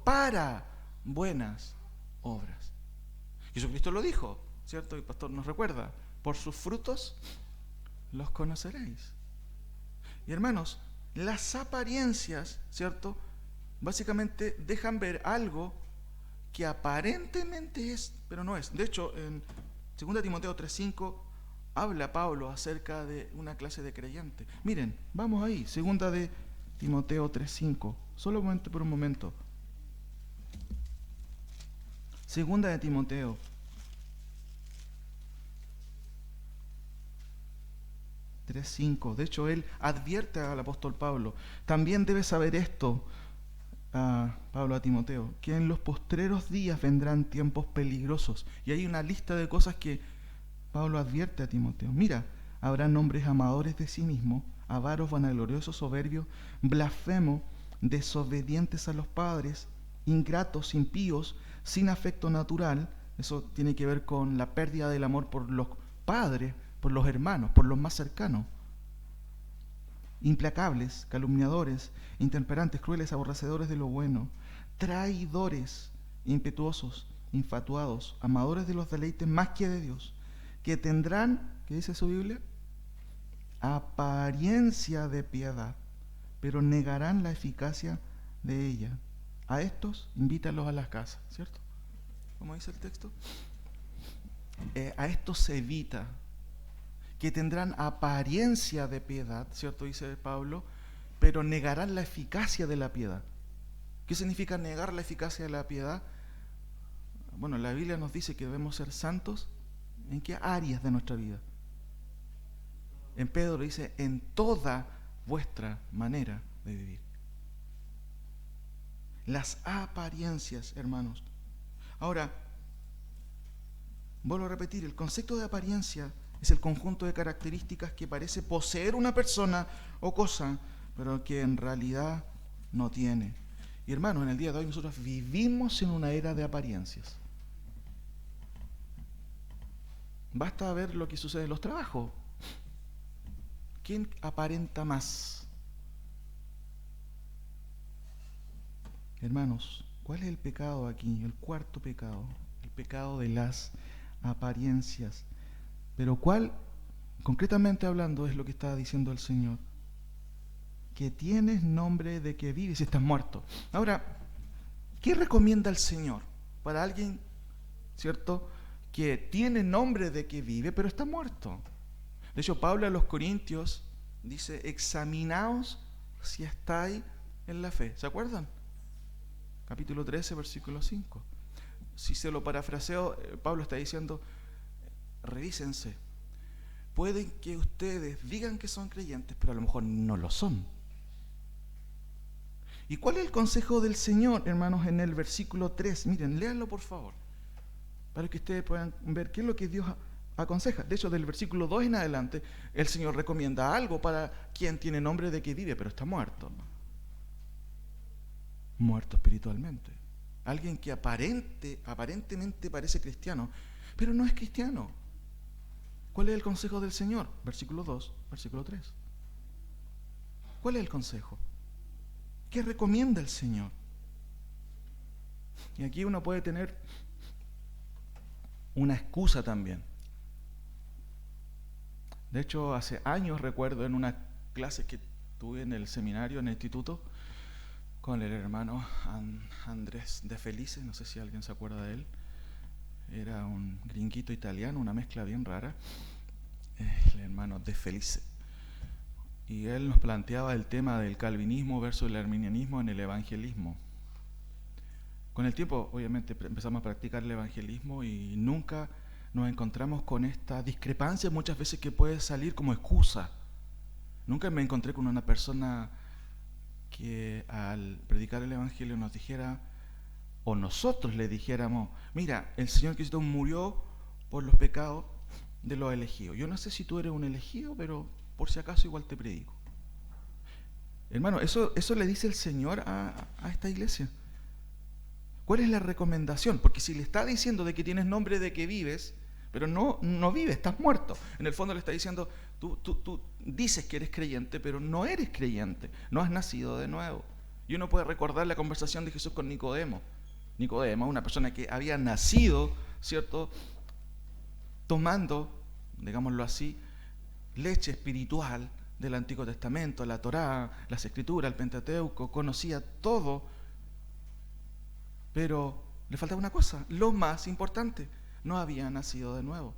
para buenas obras. Jesucristo lo dijo, ¿cierto? El pastor nos recuerda, por sus frutos los conoceréis. Y hermanos, las apariencias, ¿cierto? Básicamente dejan ver algo que aparentemente es, pero no es. De hecho, en 2 Timoteo 3:5 habla Pablo acerca de una clase de creyente. Miren, vamos ahí, 2 de Timoteo 3:5. Solo por un momento. 2 de Timoteo 3:5. De hecho, él advierte al apóstol Pablo. También debes saber esto, Pablo a Timoteo, que en los postreros días vendrán tiempos peligrosos. Y hay una lista de cosas que Pablo advierte a Timoteo. Mira, habrán hombres amadores de sí mismos, avaros, vanagloriosos, soberbios, blasfemos, desobedientes a los padres, ingratos, impíos, sin afecto natural. Eso tiene que ver con la pérdida del amor por los padres, por los hermanos, por los más cercanos. Implacables, calumniadores, intemperantes, crueles, aborrecedores de lo bueno, traidores, impetuosos, infatuados, amadores de los deleites más que de Dios, que tendrán, ¿qué dice su Biblia? Apariencia de piedad, pero negarán la eficacia de ella. A estos, invítalos a las casas, ¿cierto? ¿Cómo dice el texto? A estos se evita, que tendrán apariencia de piedad, ¿cierto? Dice Pablo, pero negarán la eficacia de la piedad. ¿Qué significa negar la eficacia de la piedad? Bueno, la Biblia nos dice que debemos ser santos. ¿En qué áreas de nuestra vida? En Pedro dice, en toda vuestra manera de vivir. Las apariencias, hermanos. Ahora, vuelvo a repetir, el concepto de apariencia es el conjunto de características que parece poseer una persona o cosa, pero que en realidad no tiene. Y hermanos, en el día de hoy nosotros vivimos en una era de apariencias. Basta ver lo que sucede en los trabajos. ¿Quién aparenta más? Hermanos, ¿cuál es el pecado aquí? El cuarto pecado, el pecado de las apariencias. Pero ¿cuál, concretamente hablando, es lo que está diciendo el Señor? Que tienes nombre de que vives y estás muerto. Ahora, ¿qué recomienda el Señor para alguien, ¿cierto?, que tiene nombre de que vive, pero está muerto? De hecho, Pablo a los Corintios dice, examinaos si estáis en la fe. ¿Se acuerdan? Capítulo 13, versículo 5. Si se lo parafraseo, Pablo está diciendo, revísense. Pueden que ustedes digan que son creyentes, pero a lo mejor no lo son. ¿Y cuál es el consejo del Señor, hermanos, en el versículo 3? Miren, léanlo por favor, para que ustedes puedan ver qué es lo que Dios aconseja. De hecho, del versículo 2 en adelante, el Señor recomienda algo para quien tiene nombre de que vive, pero está muerto. Muerto espiritualmente. Alguien que aparentemente parece cristiano, pero no es cristiano. ¿Cuál es el consejo del Señor? Versículo 2, versículo 3. ¿Cuál es el consejo? ¿Qué recomienda el Señor? Y aquí uno puede tener una excusa también. De hecho, hace años recuerdo en una clase que tuve en el seminario, en el instituto, con el hermano Andrés de Felice, no sé si alguien se acuerda de él. Era un gringuito italiano, una mezcla bien rara. El hermano de Felice. y él nos planteaba el tema del calvinismo versus el arminianismo en el evangelismo. Con el tiempo, obviamente, empezamos a practicar el evangelismo y nunca nos encontramos con esta discrepancia muchas veces que puede salir como excusa. Nunca me encontré con una persona que al predicar el evangelio nos dijera, o nosotros le dijéramos, mira, el Señor Cristo murió por los pecados de los elegidos. Yo no sé si tú eres un elegido, pero por si acaso igual te predico. Hermano, eso le dice el Señor a esta iglesia. ¿Cuál es la recomendación? Porque si le está diciendo de que tienes nombre de que vives, pero no vives, estás muerto. En el fondo le está diciendo, tú dices que eres creyente, pero no eres creyente, no has nacido de nuevo. Y uno puede recordar la conversación de Jesús con Nicodemo. Nicodemo, una persona que había nacido, ¿cierto?, tomando, digámoslo así, leche espiritual del Antiguo Testamento, la Torá, las Escrituras, el Pentateuco, conocía todo, pero le faltaba una cosa, lo más importante, no había nacido de nuevo.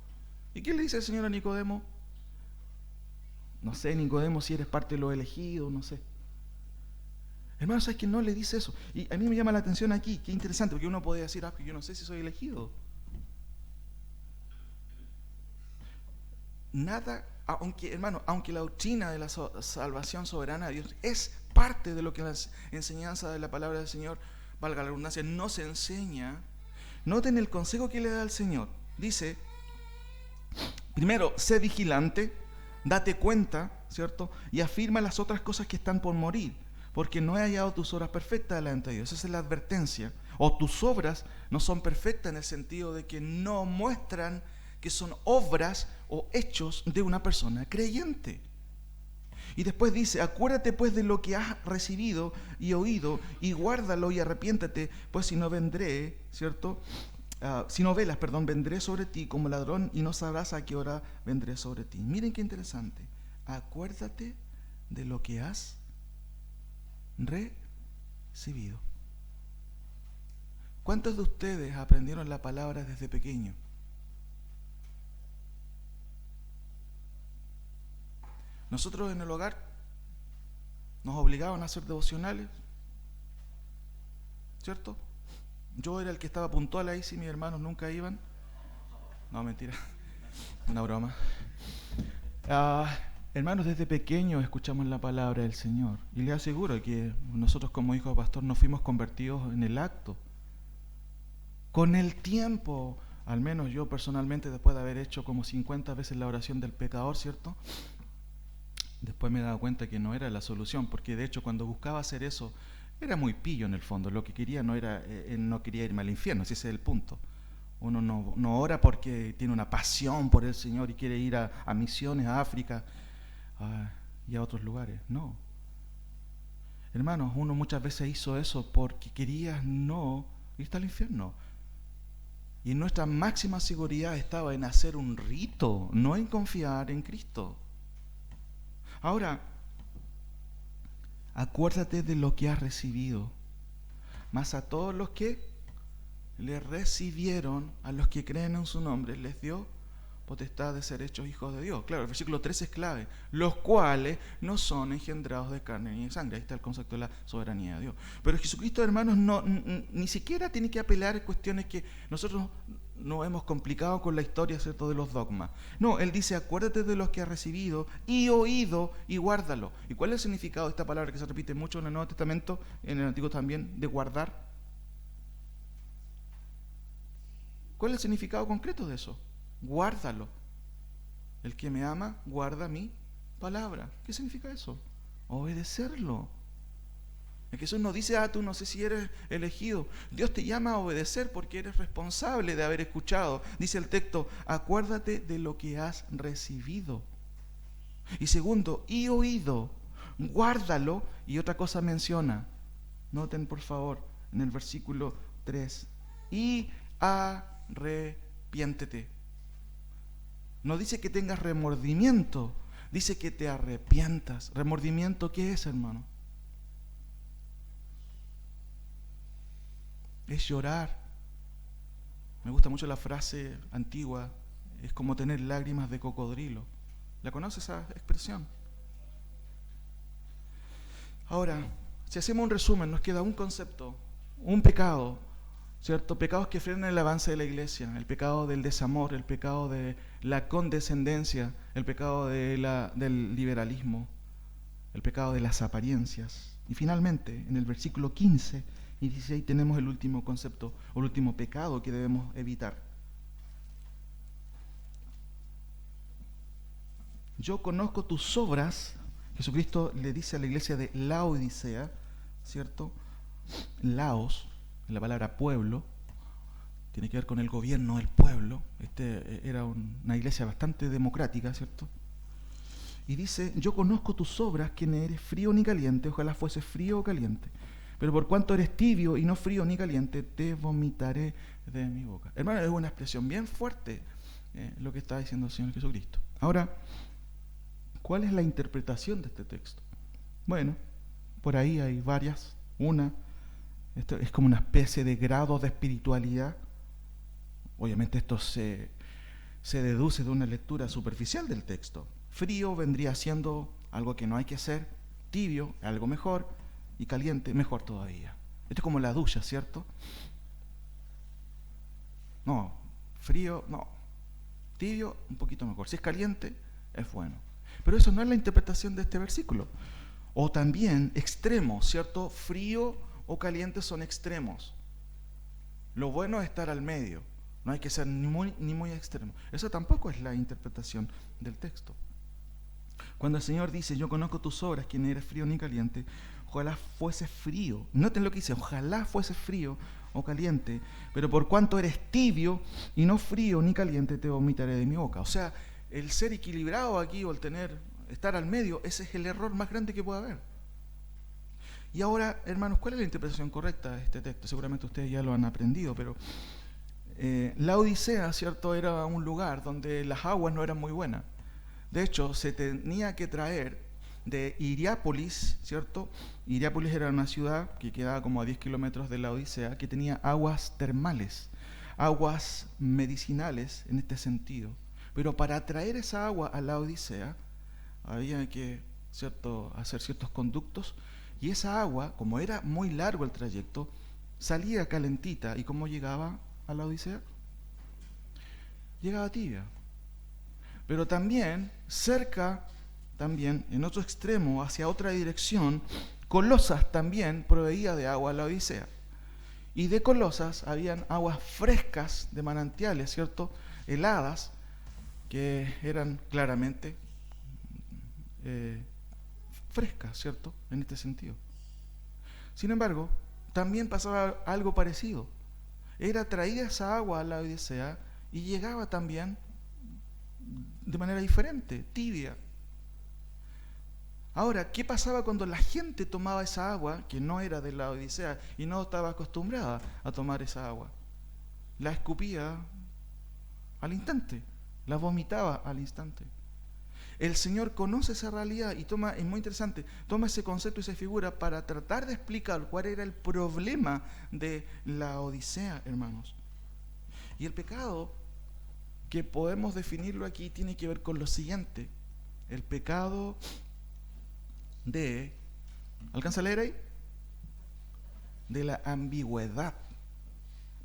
¿Y qué le dice el Señor a Nicodemo? No sé, Nicodemo, si eres parte de los elegidos, no sé. Hermano, ¿sabes que no le dice eso? Y a mí me llama la atención aquí, qué interesante, porque uno puede decir, yo no sé si soy elegido. Nada, aunque la doctrina de la salvación soberana de Dios es parte de lo que la enseñanza de la palabra del Señor, valga la redundancia, no se enseña. Noten el consejo que le da el Señor. Dice, primero, sé vigilante, date cuenta, ¿cierto? Y afirma las otras cosas que están por morir, porque no he hallado tus obras perfectas delante de Dios. Esa es la advertencia. O tus obras no son perfectas en el sentido de que no muestran que son obras o hechos de una persona creyente. Y después dice, acuérdate pues de lo que has recibido y oído, y guárdalo y arrepiéntate, pues si no vendré, ¿cierto? Si no velas, vendré sobre ti como ladrón y no sabrás a qué hora vendré sobre ti. Miren qué interesante. Acuérdate de lo que has recibido. ¿Cuántos de ustedes aprendieron la palabra desde pequeño? Nosotros en el hogar nos obligaban a hacer devocionales, ¿cierto? Yo era el que estaba puntual ahí, si mis hermanos nunca iban. No, mentira, una broma. Hermanos, desde pequeños escuchamos la palabra del Señor. Y les aseguro que nosotros como hijos de pastor nos fuimos convertidos en el acto. Con el tiempo, al menos yo personalmente, después de haber hecho como 50 veces la oración del pecador, ¿cierto?, después me he dado cuenta que no era la solución, porque de hecho cuando buscaba hacer eso, era muy pillo en el fondo. Lo que quería no era, no quería irme al infierno, ese es el punto. Uno no ora porque tiene una pasión por el Señor y quiere ir a misiones, a África y a otros lugares. No. Hermanos, uno muchas veces hizo eso porque quería no irte al infierno. Y nuestra máxima seguridad estaba en hacer un rito, no en confiar en Cristo. Ahora, acuérdate de lo que has recibido, mas a todos los que le recibieron, a los que creen en su nombre, les dio potestad de ser hechos hijos de Dios. Claro, el versículo 3 es clave, los cuales no son engendrados de carne ni de sangre. Ahí está el concepto de la soberanía de Dios. Pero Jesucristo, hermanos, ni siquiera tiene que apelar a cuestiones que nosotros nos hemos complicado con la historia, ¿cierto?, de los dogmas. No, Él dice, acuérdate de los que has recibido y oído y guárdalo. ¿Y cuál es el significado de esta palabra que se repite mucho en el Nuevo Testamento, en el Antiguo también, de guardar? ¿Cuál es el significado concreto de eso? Guárdalo. El que me ama, guarda mi palabra. ¿Qué significa eso? Obedecerlo. Jesús nos dice, tú no sé si eres elegido. Dios te llama a obedecer porque eres responsable de haber escuchado. Dice el texto, acuérdate de lo que has recibido. Y segundo, y oído, guárdalo. Y otra cosa menciona, noten por favor, en el versículo 3, y arrepiéntete. No dice que tengas remordimiento, dice que te arrepientas. ¿Remordimiento qué es, hermano? Es llorar. Me gusta mucho la frase antigua, es como tener lágrimas de cocodrilo. ¿La conoces esa expresión? Ahora, si hacemos un resumen, nos queda un concepto, un pecado, ¿cierto? Pecados que frenan el avance de la iglesia, el pecado del desamor, el pecado de la condescendencia, el pecado del liberalismo, el pecado de las apariencias. Y finalmente, en el versículo 15 y 16 tenemos el último concepto, o el último pecado que debemos evitar. Yo conozco tus obras. Jesucristo le dice a la iglesia de Laodicea, ¿cierto? Laos, la palabra pueblo, tiene que ver con el gobierno del pueblo. Era una iglesia bastante democrática, ¿cierto? Y dice, yo conozco tus obras, que no eres frío ni caliente, ojalá fuese frío o caliente. Pero por cuanto eres tibio y no frío ni caliente, te vomitaré de mi boca. Hermano, es una expresión bien fuerte lo que está diciendo el Señor Jesucristo. Ahora, ¿cuál es la interpretación de este texto? Bueno, por ahí hay varias. Una, esto es como una especie de grado de espiritualidad. Obviamente esto se deduce de una lectura superficial del texto. Frío vendría siendo algo que no hay que hacer, tibio, algo mejor, y caliente, mejor todavía. Esto es como la ducha, ¿cierto? No, frío, no. Tibio, un poquito mejor. Si es caliente, es bueno. Pero eso no es la interpretación de este versículo. O también extremos, ¿cierto? Frío o caliente son extremos. Lo bueno es estar al medio. No hay que ser ni muy extremo. Eso tampoco es la interpretación del texto. Cuando el Señor dice, yo conozco tus obras, que no eres frío ni caliente, ojalá fuese frío. Noten lo que dice, ojalá fuese frío o caliente, pero por cuanto eres tibio y no frío ni caliente, te vomitaré de mi boca. O sea, el ser equilibrado aquí o el estar al medio, ese es el error más grande que puede haber. Y ahora, hermanos, ¿cuál es la interpretación correcta de este texto? Seguramente ustedes ya lo han aprendido, pero la Odisea, ¿cierto?, era un lugar donde las aguas no eran muy buenas. De hecho, se tenía que traer de Hierápolis, ¿cierto? Hierápolis era una ciudad que quedaba como a 10 kilómetros de la Odisea, que tenía aguas termales, aguas medicinales en este sentido. Pero para traer esa agua a la Odisea, había que, ¿cierto?, hacer ciertos conductos, y esa agua, como era muy largo el trayecto, salía calentita. ¿Y cómo llegaba a la Odisea? Llegaba tibia. Pero también, cerca, también, en otro extremo, hacia otra dirección, Colosas también proveía de agua a la Odisea. Y de Colosas habían aguas frescas de manantiales, ¿cierto?, heladas, que eran claramente frescas, ¿cierto?, en este sentido. Sin embargo, también pasaba algo parecido. Era traída esa agua a la Odisea y llegaba también de manera diferente, tibia. Ahora, ¿qué pasaba cuando la gente tomaba esa agua, que no era de la Odisea y no estaba acostumbrada a tomar esa agua? La escupía al instante, la vomitaba al instante. El Señor conoce esa realidad y es muy interesante, toma ese concepto y esa figura para tratar de explicar cuál era el problema de la Odisea, hermanos. Y el pecado, que podemos definirlo aquí, tiene que ver con lo siguiente: el pecado de, ¿alcanza a leer ahí? De la ambigüedad.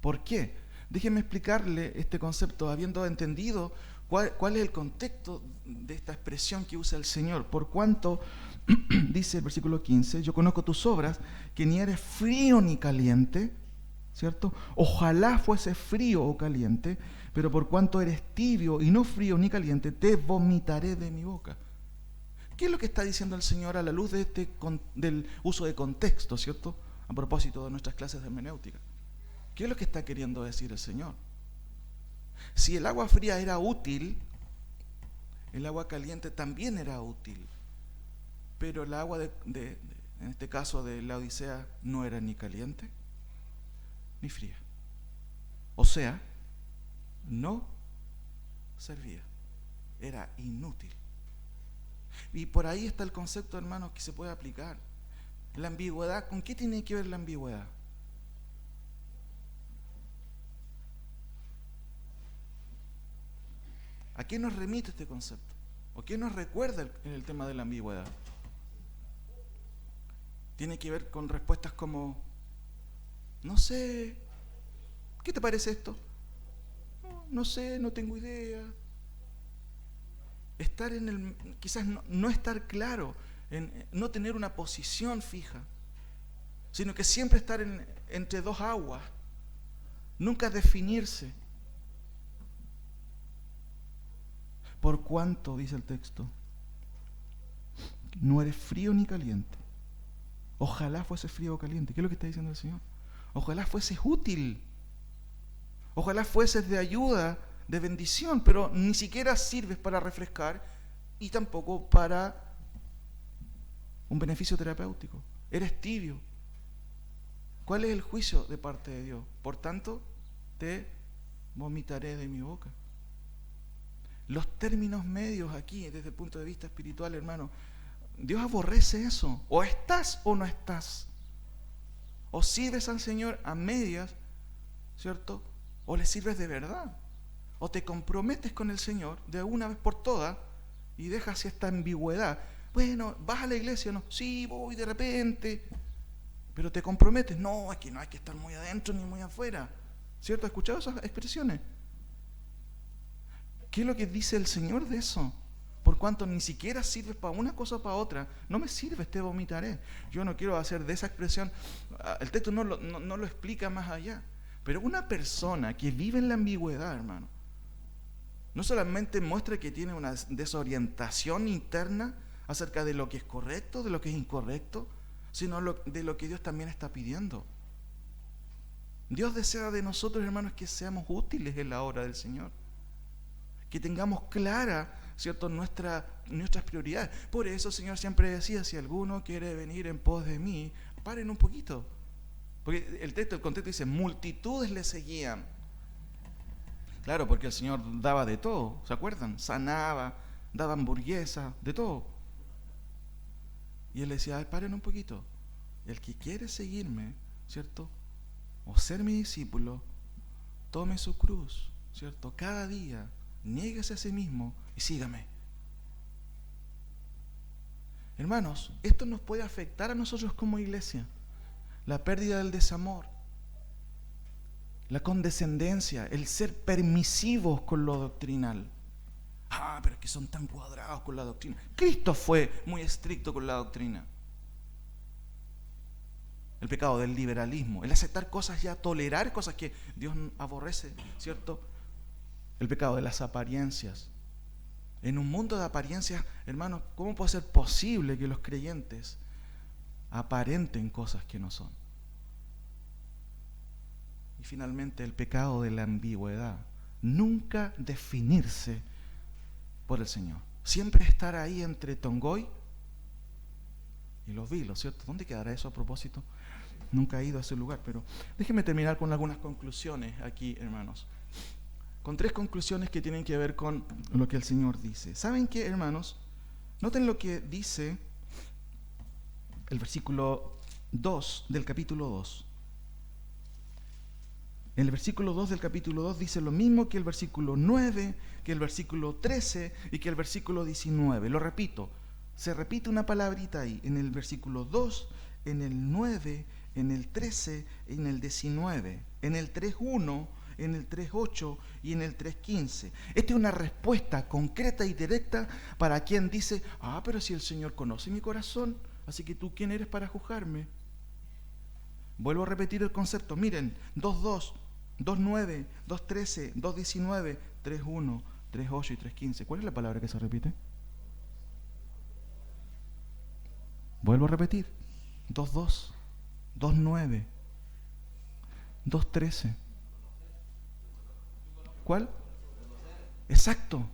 ¿Por qué? Déjenme explicarle este concepto, habiendo entendido cuál es el contexto de esta expresión que usa el Señor. Por cuanto, dice el versículo 15, yo conozco tus obras, que ni eres frío ni caliente, ¿cierto? Ojalá fuese frío o caliente, pero por cuanto eres tibio y no frío ni caliente, te vomitaré de mi boca. ¿Qué es lo que está diciendo el Señor a la luz de del uso de contexto, ¿cierto?, a propósito de nuestras clases de hermenéutica? ¿Qué es lo que está queriendo decir el Señor? Si el agua fría era útil, el agua caliente también era útil. Pero el agua en este caso de la Odisea, no era ni caliente ni fría. O sea, no servía. Era inútil. Y por ahí está el concepto, hermanos, que se puede aplicar. La ambigüedad, ¿con qué tiene que ver la ambigüedad? ¿A qué nos remite este concepto? ¿O qué nos recuerda en el tema de la ambigüedad? tiene que ver con respuestas como, no sé, ¿qué te parece esto? No sé, no tengo idea. Quizás no estar claro, no tener una posición fija, sino que siempre estar entre dos aguas, nunca definirse. Por cuanto, dice el texto, no eres frío ni caliente. Ojalá fuese frío o caliente. ¿Qué es lo que está diciendo el Señor? Ojalá fueses útil. Ojalá fueses de ayuda, de bendición, pero ni siquiera sirves para refrescar y tampoco para un beneficio terapéutico. Eres tibio. ¿Cuál es el juicio de parte de Dios? Por tanto, te vomitaré de mi boca. Los términos medios aquí, desde el punto de vista espiritual, hermano, Dios aborrece eso. O estás o no estás. O sirves al Señor a medias, ¿cierto? O le sirves de verdad. O te comprometes con el Señor de una vez por todas y dejas esta ambigüedad. Bueno, ¿vas a la iglesia o no? Sí, voy de repente. Pero te comprometes. No, aquí no hay que estar muy adentro ni muy afuera. ¿Cierto? ¿Has escuchado esas expresiones? ¿Qué es lo que dice el Señor de eso? Por cuanto ni siquiera sirves para una cosa o para otra, no me sirves, te vomitaré. Yo no quiero hacer de esa expresión, el texto no lo explica más allá. Pero una persona que vive en la ambigüedad, hermano, no solamente muestra que tiene una desorientación interna acerca de lo que es correcto, de lo que es incorrecto, sino de lo que Dios también está pidiendo. Dios desea de nosotros, hermanos, que seamos útiles en la obra del Señor. Que tengamos clara, ¿cierto?, nuestras prioridades. Por eso el Señor siempre decía, si alguno quiere venir en pos de mí, paren un poquito. Porque el contexto dice, multitudes le seguían. Claro, porque el Señor daba de todo, ¿se acuerdan? Sanaba, daba hamburguesas, de todo. Y Él decía, ay, paren un poquito. El que quiere seguirme, ¿cierto?, o ser mi discípulo, tome su cruz, ¿cierto?, cada día, niéguese a sí mismo y sígame. Hermanos, esto nos puede afectar a nosotros como iglesia. La pérdida del desamor, la condescendencia, el ser permisivos con lo doctrinal. Pero es que son tan cuadrados con la doctrina. Cristo fue muy estricto con la doctrina. El pecado del liberalismo, el aceptar cosas ya, tolerar cosas que Dios aborrece, ¿cierto? El pecado de las apariencias. En un mundo de apariencias, hermanos, ¿cómo puede ser posible que los creyentes aparenten cosas que no son? Y finalmente el pecado de la ambigüedad. Nunca definirse por el Señor. Siempre estar ahí entre Tongoy y los Vilos, ¿cierto? ¿Dónde quedará eso a propósito? Nunca he ido a ese lugar, pero déjenme terminar con algunas conclusiones aquí, hermanos. Con 3 conclusiones que tienen que ver con lo que el Señor dice. ¿Saben qué, hermanos? Noten lo que dice el versículo 2 del capítulo 2. En el versículo 2 del capítulo 2 dice lo mismo que el versículo 9, que el versículo 13 y que el versículo 19. Lo repito, se repite una palabrita ahí, en el versículo 2, en el 9, en el 13, en el 19, en el 3.1, en el 3.8 y en el 3.15. Esta es una respuesta concreta y directa para quien dice, pero si el Señor conoce mi corazón, así que tú, ¿quién eres para juzgarme? Vuelvo a repetir el concepto, miren, 2.2, 2.9, 2.13, 2.19, 3.1, 3.8 y 3.15. ¿Cuál es la palabra que se repite? Vuelvo a repetir, 2.2, 2.9, 2.13. ¿Cuál? Exacto.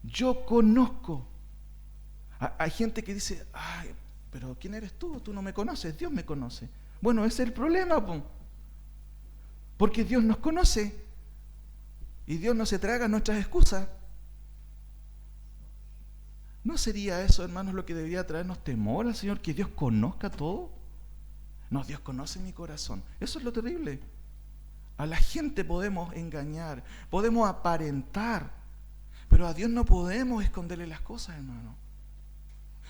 Yo conozco. Hay gente que dice, pero ¿quién eres tú? Tú no me conoces, Dios me conoce. Bueno, ese es el problema, porque Dios nos conoce y Dios no se traga nuestras excusas. ¿No sería eso, hermanos, lo que debería traernos temor al Señor, que Dios conozca todo? No, Dios conoce mi corazón. Eso es lo terrible. A la gente podemos engañar, podemos aparentar, pero a Dios no podemos esconderle las cosas, hermano.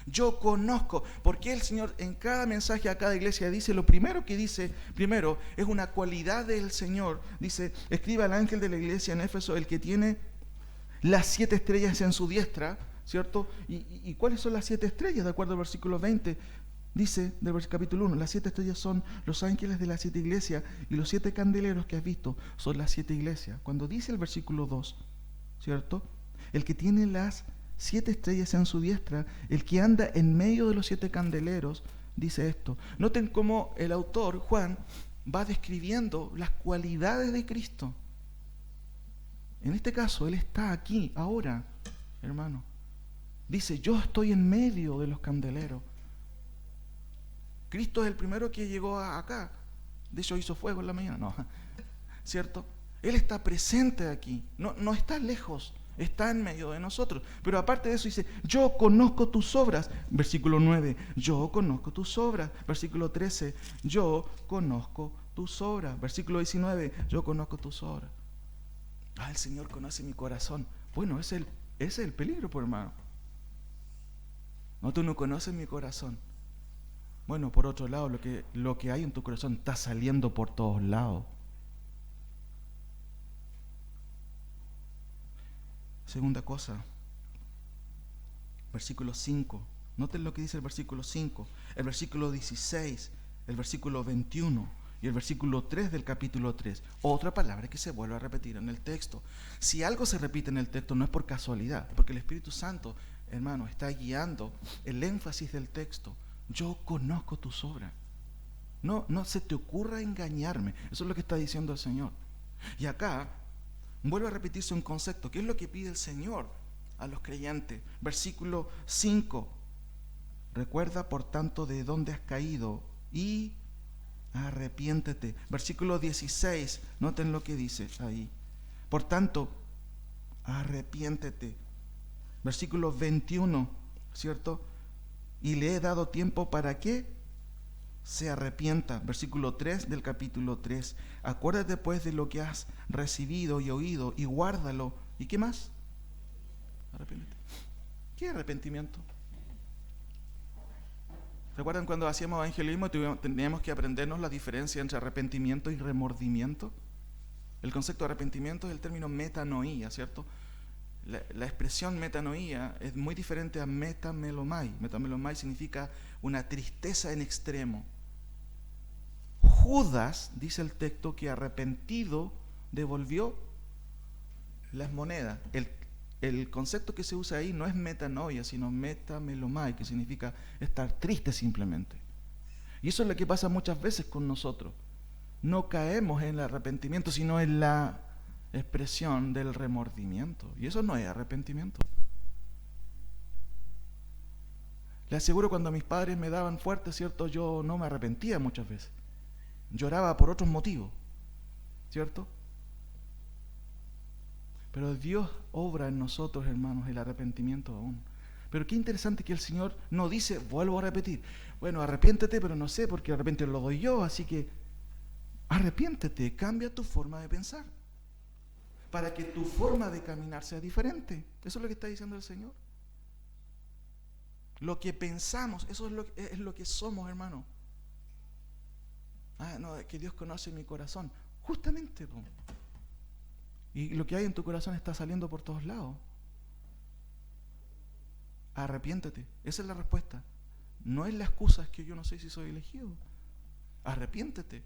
Yo conozco. Porque el Señor en cada mensaje a cada iglesia dice, lo primero que dice, primero, es una cualidad del Señor. Dice, escribe al ángel de la iglesia en Éfeso, el que tiene las 7 estrellas en su diestra, ¿cierto? ¿Y cuáles son las 7 estrellas? De acuerdo al versículo 20, dice del capítulo 1, las 7 estrellas son los ángeles de las 7 iglesias y los 7 candeleros que has visto son las 7 iglesias. Cuando dice el versículo 2, ¿cierto? El que tiene las 7 estrellas en su diestra, el que anda en medio de los 7 candeleros, dice esto. Noten cómo el autor, Juan, va describiendo las cualidades de Cristo. En este caso, Él está aquí, ahora, hermano. Dice, yo estoy en medio de los candeleros. Cristo es el primero que llegó acá. De hecho, hizo fuego en la mañana. No, ¿cierto? Él está presente aquí. No está lejos. Está en medio de nosotros. Pero aparte de eso dice, yo conozco tus obras. Versículo 9, yo conozco tus obras. Versículo 13, yo conozco tus obras. Versículo 19, yo conozco tus obras. El Señor conoce mi corazón. Bueno, ese es el peligro, por hermano. No, tú no conoces mi corazón. Bueno, por otro lado, lo que hay en tu corazón está saliendo por todos lados. Segunda cosa, versículo 5. Noten lo que dice el versículo 5, el versículo 16, el versículo 21 y el versículo 3 del capítulo 3. Otra palabra que se vuelve a repetir en el texto. Si algo se repite en el texto no es por casualidad, porque el Espíritu Santo, hermano, está guiando el énfasis del texto. Yo conozco tus obras. No se te ocurra engañarme. Eso es lo que está diciendo el Señor. Y acá vuelve a repetirse un concepto. ¿Qué es lo que pide el Señor a los creyentes? Versículo 5. Recuerda, por tanto, de dónde has caído y arrepiéntete. Versículo 16. Noten lo que dice ahí. Por tanto, arrepiéntete. Versículo 21, ¿cierto? Y le he dado tiempo para que se arrepienta. Versículo 3 del capítulo 3. Acuérdate pues de lo que has recibido y oído y guárdalo. ¿Y qué más? Arrepiéntete. ¿Qué arrepentimiento? ¿Recuerdan cuando hacíamos evangelismo teníamos que aprendernos la diferencia entre arrepentimiento y remordimiento? El concepto de arrepentimiento es el término metanoía, ¿cierto? La expresión metanoía es muy diferente a metamelomai. Metamelomai significa una tristeza en extremo. Judas, dice el texto, que arrepentido devolvió las monedas. El concepto que se usa ahí no es metanoia, sino metamelomai, que significa estar triste simplemente. Y eso es lo que pasa muchas veces con nosotros. No caemos en el arrepentimiento, sino en la expresión del remordimiento. Y eso no es arrepentimiento. Le aseguro, cuando mis padres me daban fuerte, ¿cierto? Yo no me arrepentía muchas veces. Lloraba por otros motivos, ¿cierto? Pero Dios obra en nosotros, hermanos, el arrepentimiento aún. Pero qué interesante que el Señor no dice, vuelvo a repetir, bueno, arrepiéntete, pero no sé, porque de repente lo doy yo, así que arrepiéntete, cambia tu forma de pensar, para que tu forma de caminar sea diferente. Eso es lo que está diciendo el Señor. Lo que pensamos, eso es lo que somos, hermano. No, es que Dios conoce mi corazón. Justamente, po. Y lo que hay en tu corazón está saliendo por todos lados. Arrepiéntete. Esa es la respuesta. No es la excusa, es que yo no sé si soy elegido. Arrepiéntete.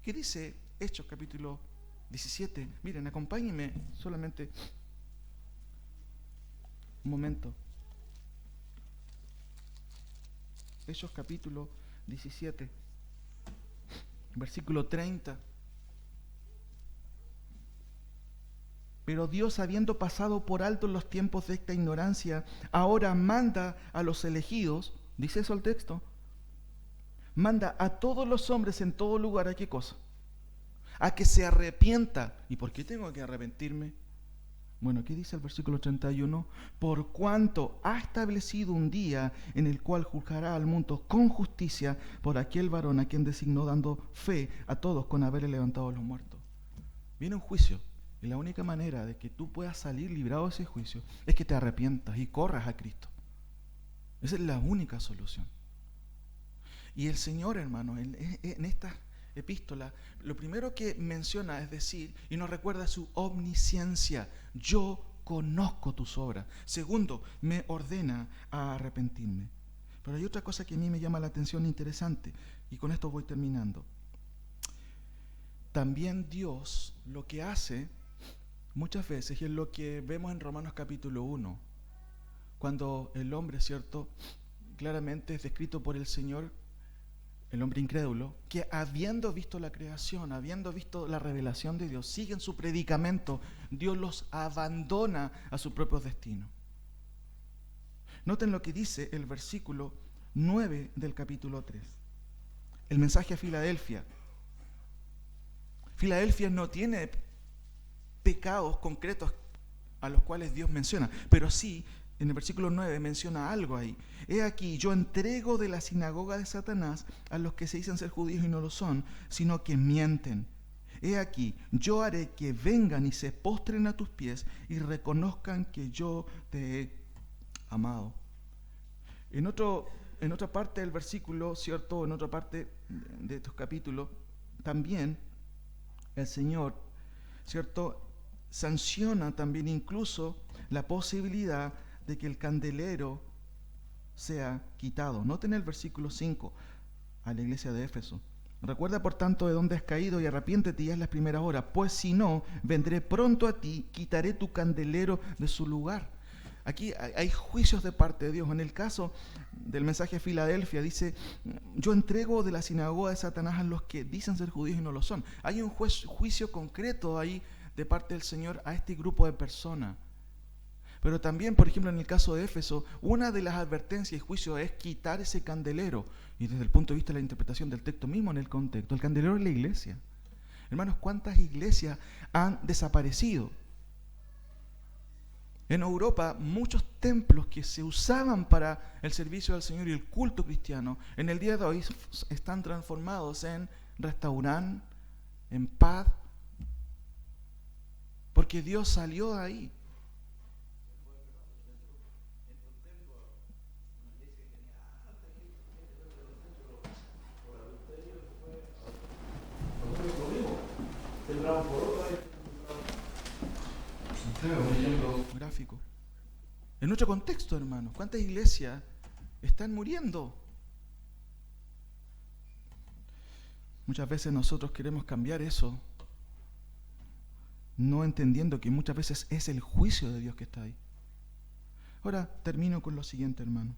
¿Qué dice Hechos capítulo 17? Miren, acompáñenme solamente un momento. Hechos capítulo 17, versículo 30. Pero Dios, habiendo pasado por alto los tiempos de esta ignorancia, ahora manda a los elegidos, dice eso el texto, manda a todos los hombres en todo lugar, ¿a qué cosa? A que se arrepienta. ¿Y por qué tengo que arrepentirme? Bueno, ¿qué dice el versículo 31? Por cuanto ha establecido un día en el cual juzgará al mundo con justicia por aquel varón a quien designó, dando fe a todos con haberle levantado a los muertos. Viene un juicio. Y la única manera de que tú puedas salir librado de ese juicio es que te arrepientas y corras a Cristo. Esa es la única solución. Y el Señor, hermano, en esta epístola, lo primero que menciona es decir, y nos recuerda su omnisciencia: yo conozco tus obras. Segundo, me ordena a arrepentirme. Pero hay otra cosa que a mí me llama la atención interesante, y con esto voy terminando. También Dios lo que hace muchas veces, y es lo que vemos en Romanos capítulo 1, cuando el hombre, ¿cierto?, claramente es descrito por el Señor, el hombre incrédulo, que habiendo visto la creación, habiendo visto la revelación de Dios, siguen su predicamento, Dios los abandona a su propio destino. Noten lo que dice el versículo 9 del capítulo 3. El mensaje a Filadelfia. Filadelfia no tiene pecados concretos a los cuales Dios menciona, pero sí, en el versículo 9 menciona algo ahí. He aquí, yo entrego de la sinagoga de Satanás a los que se dicen ser judíos y no lo son, sino que mienten. He aquí, yo haré que vengan y se postren a tus pies y reconozcan que yo te he amado. En otra parte del versículo, ¿cierto?, en otra parte de estos capítulos, también el Señor, ¿cierto?, sanciona también incluso la posibilidad de que el candelero sea quitado. Noten el versículo 5 a la iglesia de Éfeso. Recuerda por tanto de dónde has caído y arrepiéntete ya es la primera hora, pues si no, vendré pronto a ti, quitaré tu candelero de su lugar. Aquí hay juicios de parte de Dios. En el caso del mensaje a Filadelfia dice, yo entrego de la sinagoga de Satanás a los que dicen ser judíos y no lo son. Hay un juicio concreto ahí de parte del Señor a este grupo de personas. Pero también, por ejemplo, en el caso de Éfeso, una de las advertencias y juicios es quitar ese candelero. Y desde el punto de vista de la interpretación del texto mismo en el contexto, el candelero es la iglesia. Hermanos, ¿cuántas iglesias han desaparecido? En Europa, muchos templos que se usaban para el servicio del Señor y el culto cristiano, en el día de hoy están transformados en restaurante, en pub, porque Dios salió de ahí. Un ejemplo gráfico. En nuestro contexto, hermanos, ¿cuántas iglesias están muriendo? Muchas veces nosotros queremos cambiar eso, no entendiendo que muchas veces es el juicio de Dios que está ahí. Ahora termino con lo siguiente, hermano.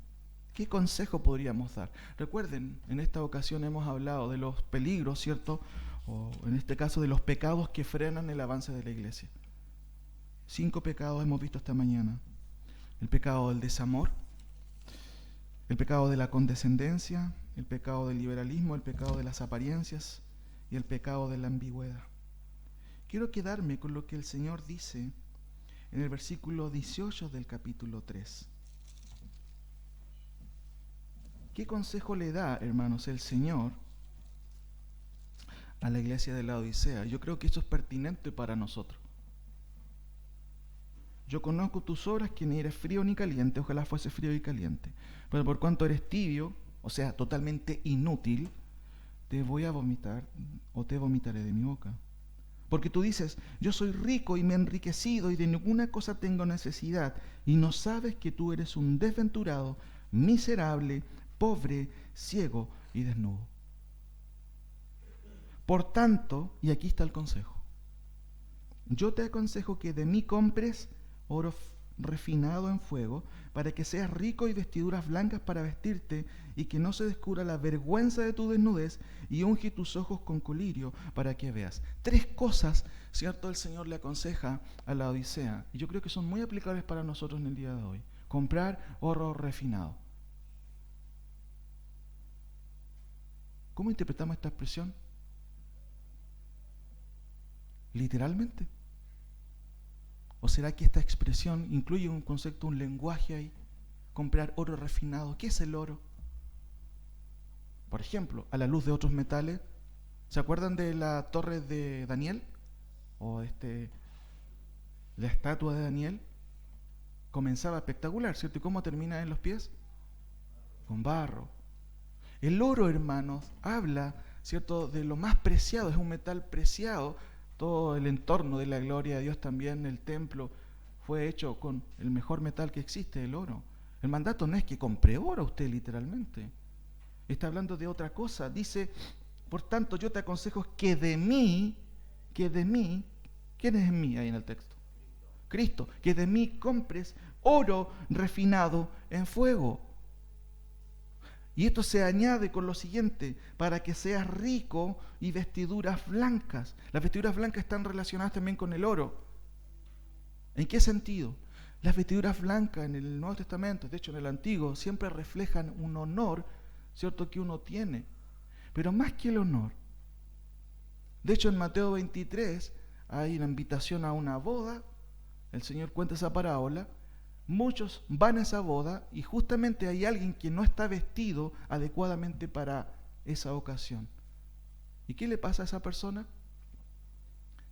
¿Qué consejo podríamos dar? Recuerden, en esta ocasión hemos hablado de los peligros, ¿cierto? O en este caso de los pecados que frenan el avance de la iglesia. 5 pecados hemos visto esta mañana. El pecado del desamor, el pecado de la condescendencia, el pecado del liberalismo, el pecado de las apariencias y el pecado de la ambigüedad. Quiero quedarme con lo que el Señor dice en el versículo 18 del capítulo 3. ¿Qué consejo le da, hermanos, el Señor a la iglesia de la Odisea? Yo creo que esto es pertinente para nosotros. Yo conozco tus obras, que ni eres frío ni caliente, ojalá fuese frío y caliente. Pero por cuanto eres tibio, o sea, totalmente inútil, te voy a vomitar o te vomitaré de mi boca. Porque tú dices, yo soy rico y me he enriquecido y de ninguna cosa tengo necesidad, y no sabes que tú eres un desventurado, miserable, pobre, ciego y desnudo. Por tanto, y aquí está el consejo, yo te aconsejo que de mí compres oro refinado en fuego, para que seas rico, y vestiduras blancas para vestirte, y que no se descubra la vergüenza de tu desnudez, y unge tus ojos con colirio para que veas. 3 cosas, ¿cierto?, el Señor le aconseja a la Odisea, y yo creo que son muy aplicables para nosotros en el día de hoy. Comprar oro refinado. ¿Cómo interpretamos esta expresión? ¿Literalmente? ¿O será que esta expresión incluye un concepto, un lenguaje ahí? Comprar oro refinado. ¿Qué es el oro? Por ejemplo, a la luz de otros metales. ¿Se acuerdan de la torre de Daniel? O la estatua de Daniel. Comenzaba espectacular, ¿cierto? ¿Y cómo termina en los pies? con barro. El oro, hermanos, habla, ¿cierto?, de lo más preciado, es un metal preciado. Todo el entorno de la gloria de Dios también, el templo, fue hecho con el mejor metal que existe, el oro. El mandato no es que compre oro usted literalmente. Está hablando de otra cosa. Dice, por tanto, yo te aconsejo que de mí, ¿quién es en mí ahí en el texto? Cristo, que de mí compres oro refinado en fuego. Y esto se añade con lo siguiente, para que seas rico y vestiduras blancas. Las vestiduras blancas están relacionadas también con el oro. ¿En qué sentido? Las vestiduras blancas en el Nuevo Testamento, de hecho en el Antiguo, siempre reflejan un honor, ¿cierto?, que uno tiene. Pero más que el honor. De hecho en Mateo 23 hay una invitación a una boda. El Señor cuenta esa parábola. Muchos van a esa boda y justamente hay alguien que no está vestido adecuadamente para esa ocasión. ¿Y qué le pasa a esa persona?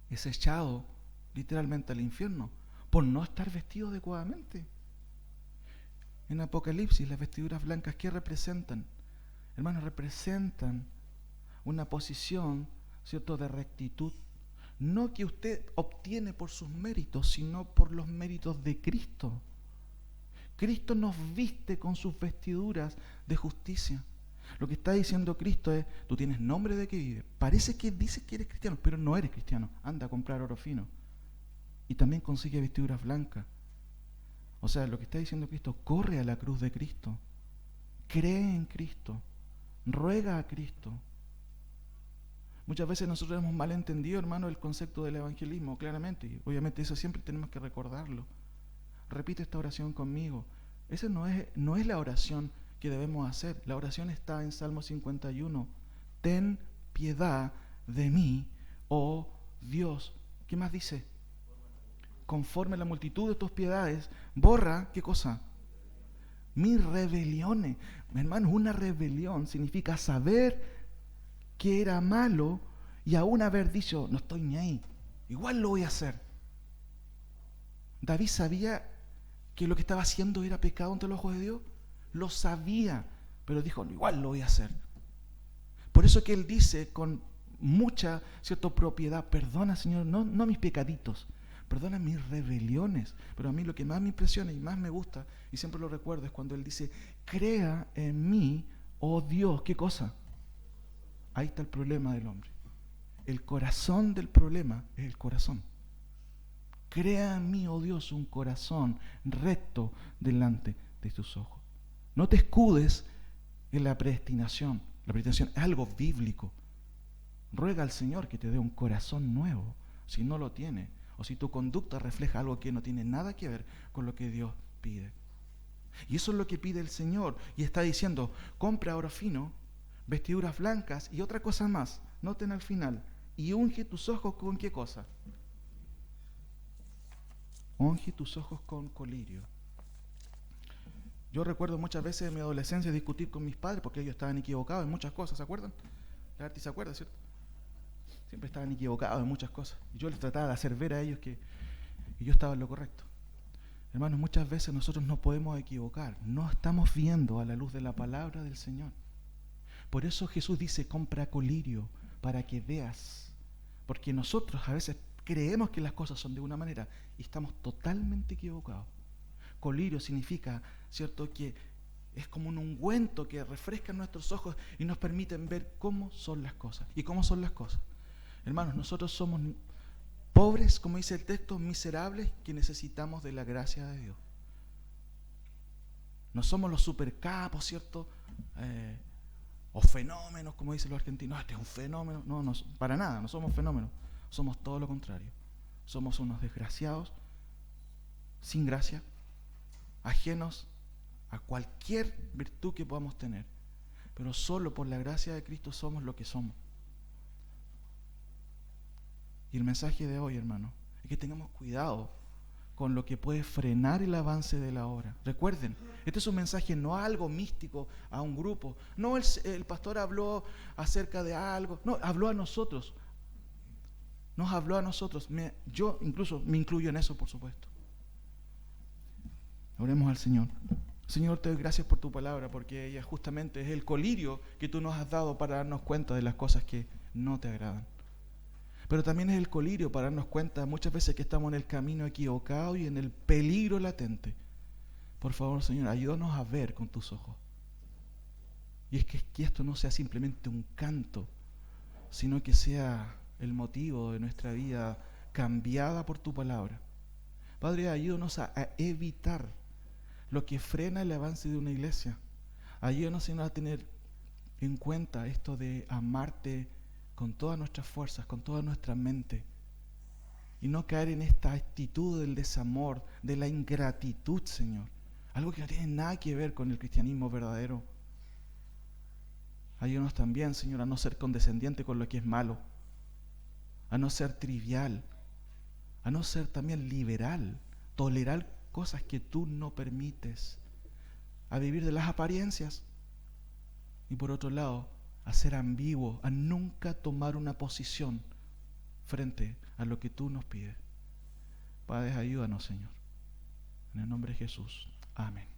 Es echado literalmente al infierno por no estar vestido adecuadamente. En Apocalipsis, las vestiduras blancas, ¿qué representan? Hermanos, representan una posición, ¿cierto?, de rectitud. No que usted obtiene por sus méritos, sino por los méritos de Cristo. Cristo nos viste con sus vestiduras de justicia. Lo que está diciendo Cristo es, tú tienes nombre de que vives. Parece que dices que eres cristiano, pero no eres cristiano. Anda a comprar oro fino. Y también consigue vestiduras blancas. O sea, lo que está diciendo Cristo, corre a la cruz de Cristo. Cree en Cristo. Ruega a Cristo. Muchas veces nosotros hemos malentendido, hermano, el concepto del evangelismo, claramente. Y obviamente eso siempre tenemos que recordarlo. Repite esta oración conmigo. Esa no es la oración que debemos hacer. La oración está en Salmo 51. Ten piedad de mí, oh Dios. ¿Qué más dice? Conforme a la multitud de tus piedades, borra, ¿qué cosa? Mis rebeliones. Hermano, una rebelión significa saber que era malo y aún haber dicho, no estoy ni ahí, igual lo voy a hacer. David sabía que lo que estaba haciendo era pecado ante los ojos de Dios. Lo sabía, pero dijo, igual lo voy a hacer. Por eso que él dice con mucha, ¿cierto?, propiedad, perdona, Señor, no mis pecaditos, perdona mis rebeliones. Pero a mí lo que más me impresiona y más me gusta, y siempre lo recuerdo, es cuando él dice, crea en mí, oh Dios, ¿qué cosa? Ahí está el problema del hombre. El corazón del problema es el corazón. Crea en mí, oh Dios, un corazón recto delante de tus ojos. No te escudes en la predestinación. La predestinación es algo bíblico. Ruega al Señor que te dé un corazón nuevo, si no lo tiene, o si tu conducta refleja algo que no tiene nada que ver con lo que Dios pide. Y eso es lo que pide el Señor. Y está diciendo, compra oro fino, vestiduras blancas y otra cosa más. Noten al final. Y unge tus ojos con ¿qué cosa? Unge tus ojos con colirio. Yo recuerdo muchas veces en mi adolescencia discutir con mis padres porque ellos estaban equivocados en muchas cosas, ¿se acuerdan? La Arti se acuerda, ¿cierto? Siempre estaban equivocados en muchas cosas. Y yo les trataba de hacer ver a ellos que yo estaba en lo correcto. Hermanos, muchas veces nosotros no podemos equivocar. No estamos viendo a la luz de la palabra del Señor. Por eso Jesús dice, compra colirio para que veas. Porque nosotros a veces creemos que las cosas son de una manera y estamos totalmente equivocados. Colirio significa, ¿cierto?, que es como un ungüento que refresca nuestros ojos y nos permiten ver cómo son las cosas. ¿Y cómo son las cosas? Hermanos, nosotros somos pobres, como dice el texto, miserables, que necesitamos de la gracia de Dios. No somos los supercapos, ¿cierto?, o fenómenos, como dicen los argentinos. Este es un fenómeno. No, para nada, no somos fenómenos. Somos todo lo contrario. Somos unos desgraciados, sin gracia, ajenos a cualquier virtud que podamos tener. Pero solo por la gracia de Cristo somos lo que somos. Y el mensaje de hoy, hermano, es que tengamos cuidado con lo que puede frenar el avance de la obra. Recuerden, este es un mensaje no a algo místico, a un grupo. No el pastor habló acerca de algo. No, habló a nosotros. Nos habló a nosotros. Yo incluso me incluyo en eso, por supuesto. Oremos al Señor. Señor, te doy gracias por tu palabra, porque ella justamente es el colirio que tú nos has dado para darnos cuenta de las cosas que no te agradan. Pero también es el colirio para darnos cuenta muchas veces que estamos en el camino equivocado y en el peligro latente. Por favor, Señor, ayúdanos a ver con tus ojos. Y es que esto no sea simplemente un canto, sino que sea el motivo de nuestra vida cambiada por tu palabra. Padre, ayúdanos a evitar lo que frena el avance de una iglesia. Ayúdanos, Señor, a tener en cuenta esto de amarte con todas nuestras fuerzas, con toda nuestra mente, y no caer en esta actitud del desamor, de la ingratitud, Señor, algo que no tiene nada que ver con el cristianismo verdadero. Ayúdanos también, Señor, a no ser condescendiente con lo que es malo, a no ser trivial, a no ser también liberal, tolerar cosas que tú no permites, a vivir de las apariencias, y por otro lado, a ser ambiguo, a nunca tomar una posición frente a lo que tú nos pides. Padre, ayúdanos, Señor. En el nombre de Jesús. Amén.